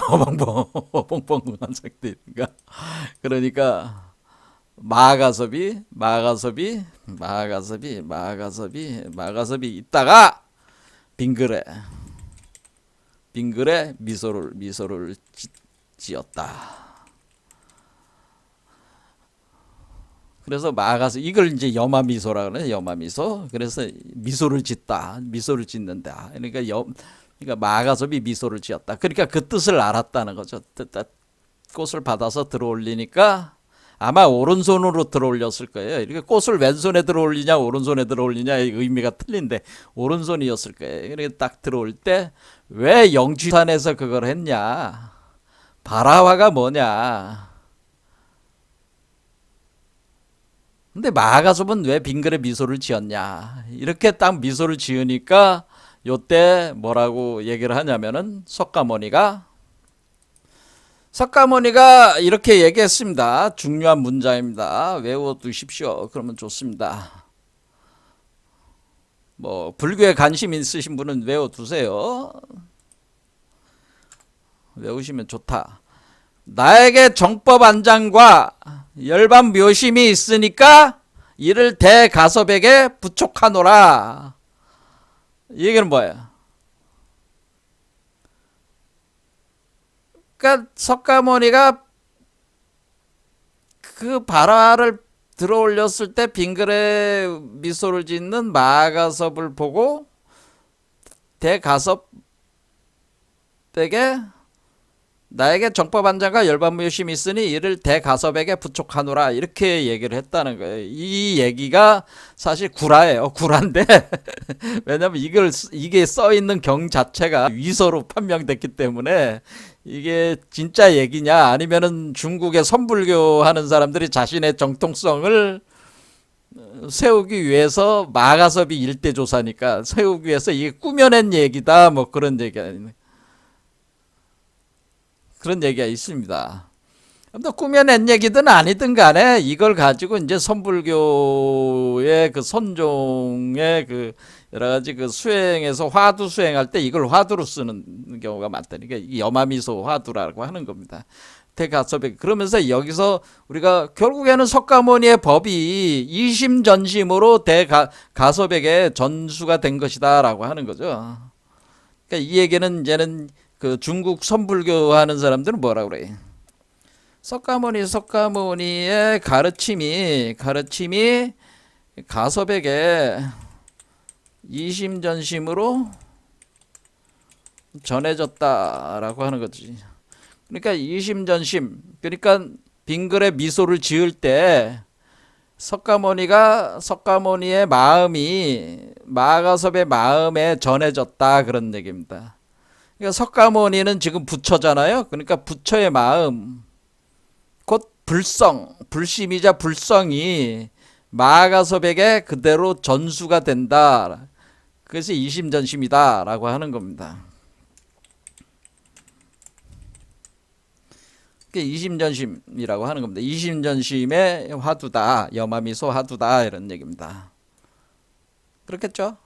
어벙벙한 상태에 있는가. 그러니까 마가섭이 있다가 빙글에 미소를 지었다. 그래서 마가서 이걸 이제 염화미소라 그러네. 염화미소. 그래서 미소를 짓다. 미소를 짓는다. 그러니까 그러니까 마가섭이 미소를 지었다. 그러니까 그 뜻을 알았다는 거죠. 꽃을 받아서 들어올리니까 아마 오른손으로 들어올렸을 거예요. 이렇게 꽃을 왼손에 들어올리냐 오른손에 들어올리냐의 의미가 틀린데 오른손이었을 거예요. 이렇게 딱 들어올 때 왜 영지산에서 그걸 했냐? 발화화가 뭐냐? 근데 마가섭은 왜 빙그레 미소를 지었냐? 이렇게 딱 미소를 지으니까 요때 뭐라고 얘기를 하냐면은 석가모니가 이렇게 얘기했습니다. 중요한 문장입니다. 외워두십시오. 그러면 좋습니다. 뭐 불교에 관심 있으신 분은 외워두세요. 외우시면 좋다. 나에게 정법 안장과 열반 묘심이 있으니까 이를 대가섭에게 부촉하노라. 이 얘기는 뭐예요? 그러니까 석가모니가 그 발화를 들어올렸을 때 빙그레 미소를 짓는 마가섭을 보고 대가섭에게 나에게 정법 안장과 열반무효심이 있으니 이를 대가섭에게 부촉하노라 이렇게 얘기를 했다는 거예요. 이 얘기가 사실 구라예요. 구라인데 왜냐면 이게 써 있는 경 자체가 위서로 판명됐기 때문에 이게 진짜 얘기냐 아니면은 중국의 선불교 하는 사람들이 자신의 정통성을 세우기 위해서 마가섭이 일대조사니까 세우기 위해서 이게 꾸며낸 얘기다 뭐 그런 얘기가 있습니다. 또 꾸며낸 얘기든 아니든 간에 이걸 가지고 이제 선불교의 그 선종의 그 여러 가지 그 수행에서 화두 수행할 때 이걸 화두로 쓰는 경우가 많다니까 이게 염화미소 화두라고 하는 겁니다. 대가섭에 그러면서 여기서 우리가 결국에는 석가모니의 법이 이심전심으로 대가섭에게 전수가 된 것이다라고 하는 거죠. 그러니까 이 얘기는 이제는 그 중국 선불교 하는 사람들은 뭐라 그래? 석가모니의 가르침이 가섭에게 이심전심으로 전해졌다라고 하는 거지. 그러니까 이심전심, 그러니까 빙글에 미소를 지을 때 석가모니의 마음이 마가섭의 마음에 전해졌다 그런 얘기입니다. 그러니까 석가모니는 지금 부처잖아요. 그러니까 부처의 마음, 곧 불심이자 불성이 마가섭에게 그대로 전수가 된다. 그래서 이심전심이다라고 하는 겁니다. 이심전심이라고 하는 겁니다. 이심전심의 화두다, 염화미소 화두다 이런 얘기입니다. 그렇겠죠?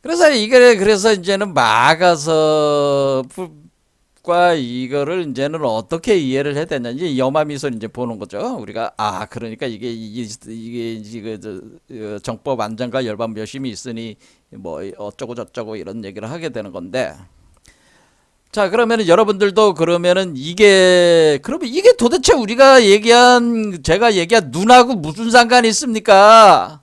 그래서 이제는 마가섭과 이거를 이제는 어떻게 이해를 해야 되냐. 이제 염화미소를 이제 보는 거죠. 우리가, 그러니까 이게 정법 안장과 열반 묘심이 있으니 뭐 어쩌고 저쩌고 이런 얘기를 하게 되는 건데. 자, 그러면은 여러분들도 그러면은 그러면 이게 도대체 제가 얘기한 눈하고 무슨 상관이 있습니까?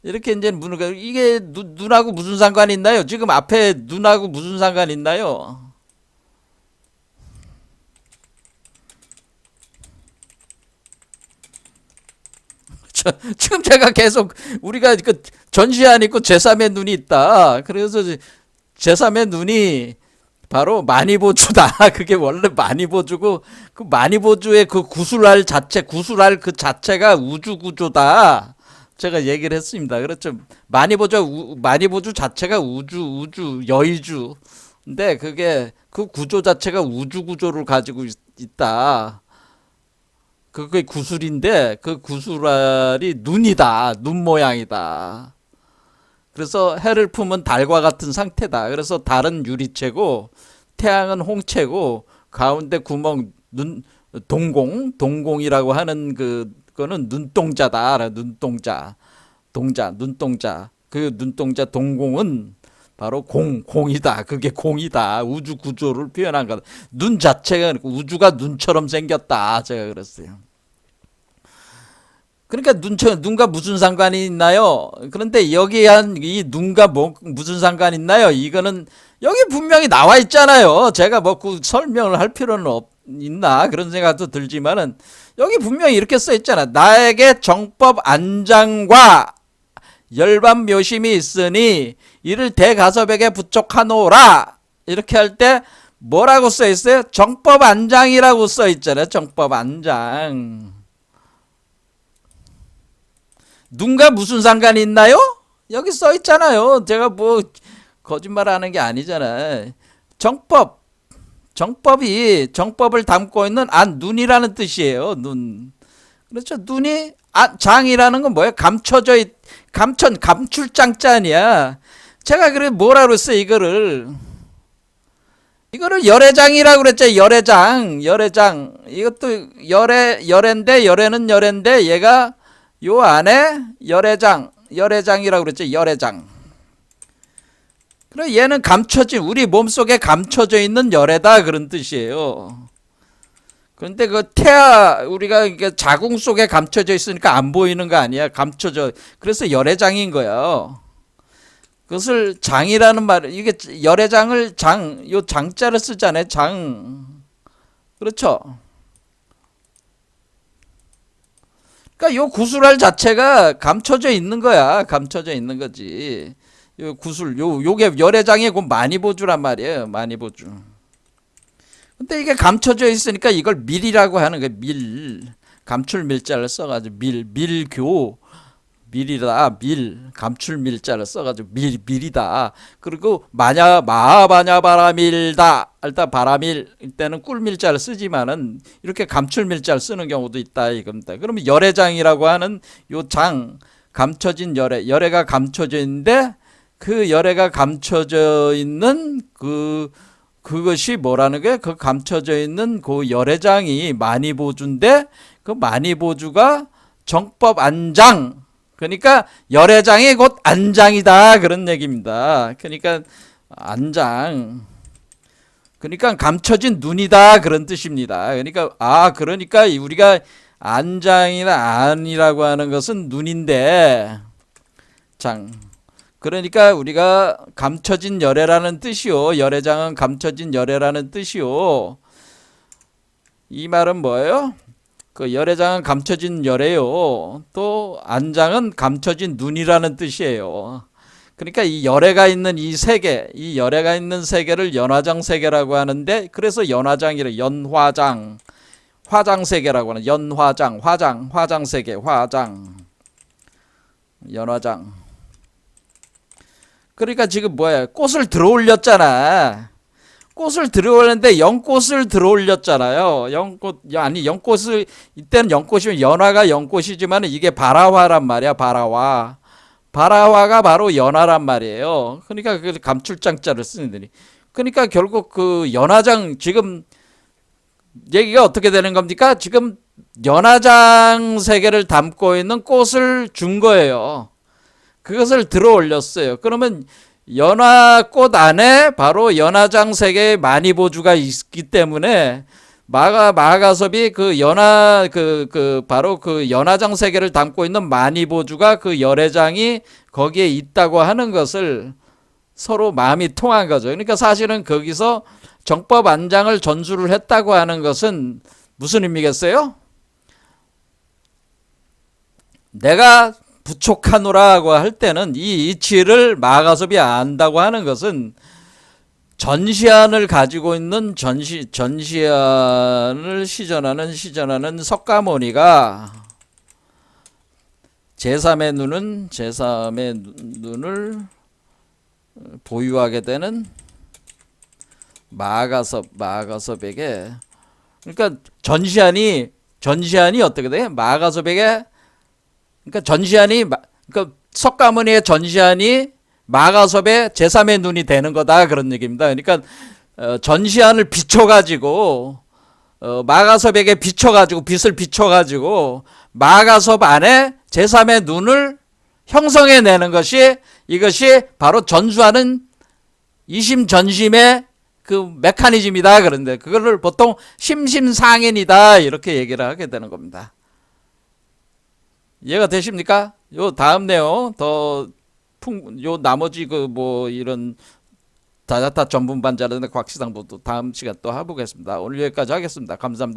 이렇게 이제 묻는 거예요. 이게 눈하고 무슨 상관이 있나요? 지금 앞에 눈하고 무슨 상관이 있나요? 지금 제가 계속 우리가 그 전시안 있고 제3의 눈이 있다. 그래서 제3의 눈이 바로 마니보주다. 그게 원래 마니보주고 그 마니보주의 그 구술할 그 자체가 우주구조다. 제가 얘기를 했습니다. 그렇죠. 마니보주 자체가 여의주. 근데 그게 그 구조 자체가 우주 구조를 가지고 있다. 그게 구술인데 그 구술알이 눈이다. 눈 모양이다. 그래서 해를 품은 달과 같은 상태다. 그래서 달은 유리체고 태양은 홍채고 가운데 구멍 동공이라고 하는 그거는 눈동자다. 눈동자. 그 눈동자 동공은 바로 공이다. 그게 공이다. 우주 구조를 표현한 거다. 눈 자체가 우주가 눈처럼 생겼다. 제가 그랬어요. 그러니까 눈과 무슨 상관이 있나요? 그런데 여기 한 이 눈과 무슨 상관이 있나요? 이거는 여기 분명히 나와 있잖아요. 제가 뭐 그 설명을 할 필요는 있나 그런 생각도 들지만은 여기 분명히 이렇게 써 있잖아. 나에게 정법 안장과 열반 묘심이 있으니 이를 대가섭에게 부촉하노라. 이렇게 할 때 뭐라고 써 있어요? 정법 안장이라고 써 있잖아요. 정법 안장. 눈과 무슨 상관이 있나요? 여기 써 있잖아요. 제가 뭐 거짓말하는 게 아니잖아요. 정법을 담고 있는 눈이라는 뜻이에요. 눈. 그렇죠. 눈이 장이라는 건 뭐예요? 감출장자 아니야. 제가 그래 뭐라 그랬어요? 이거를 열애장이라고 그랬죠. 열애장. 이것도 열애인데 얘가 요 안에 열애장이라고 그랬죠. 열애장. 그래 얘는 우리 몸속에 감춰져 있는 열애다 그런 뜻이에요. 그런데 우리가 자궁 속에 감춰져 있으니까 안 보이는 거 아니야. 그래서 열애장인 거야. 그것을 장이라는 이게 열애장을 요 장자를 쓰잖아요. 장. 그렇죠. 그러니까 요 구슬알 자체가 감춰져 있는 거야. 감춰져 있는 거지. 요 요게 열애장의 그 만이보주란 말이에요. 만이보주. 근데 이게 감춰져 있으니까 이걸 밀이라고 하는 거예요. 감출 밀자를 써가지고 밀이다. 감출 밀자를 써가지고 밀이다. 그리고 마하바냐 바라밀다. 일단 바라밀 때는 꿀밀자를 쓰지만은 이렇게 감출 밀자를 쓰는 경우도 있다 이겁니다. 그러면 열애장이라고 하는 요 장 감춰진 열애가 감춰져 있는데 그 열애가 감춰져 있는 그것이 뭐라는 게 그 감춰져 있는 그 열애장이 만이보주인데 그 만이보주가 정법 안장. 그러니까 열애장이 곧 안장이다 그런 얘기입니다. 그러니까 안장. 그러니까 감춰진 눈이다 그런 뜻입니다. 그러니까 우리가 안장이나 안이라고 하는 것은 눈인데 그러니까 우리가 감춰진 열애라는 뜻이요. 열애장은 감춰진 열애라는 뜻이요. 이 말은 뭐예요? 그 열애장은 감춰진 열애요. 또 안장은 감춰진 눈이라는 뜻이에요. 그러니까 이 열애가 있는 이 열애가 있는 세계를 연화장 세계라고 하는데 그래서 화장 세계라고 하는 화장 세계 연화장. 그러니까 지금 뭐야? 꽃을 들어올렸잖아. 꽃을 들어올렸는데 연꽃을 들어올렸잖아요. 연꽃을 이때는 연꽃이면 연화가 연꽃이지만 이게 바라화란 말이야. 바라화가 바로 연화란 말이에요. 그러니까 그 감출장자를 쓰는 데니. 그러니까 결국 그 연화장 지금 얘기가 어떻게 되는 겁니까? 지금 연화장 세계를 담고 있는 꽃을 준 거예요. 그것을 들어올렸어요. 그러면 연화꽃 안에 바로 연화장 세계의 만이보주가 있기 때문에 마가섭이 바로 그 연화장 세계를 담고 있는 만이보주가 그 열애장이 거기에 있다고 하는 것을 서로 마음이 통한 거죠. 그러니까 사실은 거기서 정법 안장을 전수를 했다고 하는 것은 무슨 의미겠어요? 내가 부촉하노라고 할 때는 이 이치를 마가섭이 안다고 하는 것은 전시안을 가지고 있는 전시안을 시전하는 석가모니가 제3의 눈을 보유하게 되는 마가섭에게 그러니까 전시안이 어떻게 돼? 마가섭에게 그러니까 석가모니의 전시안이 마가섭의 제3의 눈이 되는 거다 그런 얘기입니다. 그러니까 전시안을 비춰가지고 마가섭에게 빛을 비춰가지고 마가섭 안에 제3의 눈을 형성해내는 이것이 바로 전수하는 이심전심의 그 메커니즘이다. 그런데 그거를 보통 심심상인이다 이렇게 얘기를 하게 되는 겁니다. 이해가 되십니까? 요 다음 내용 요 나머지 그 뭐 이런 다자타 전문반자라는 곽시상부도 다음 시간 또 해보겠습니다. 오늘 여기까지 하겠습니다. 감사합니다.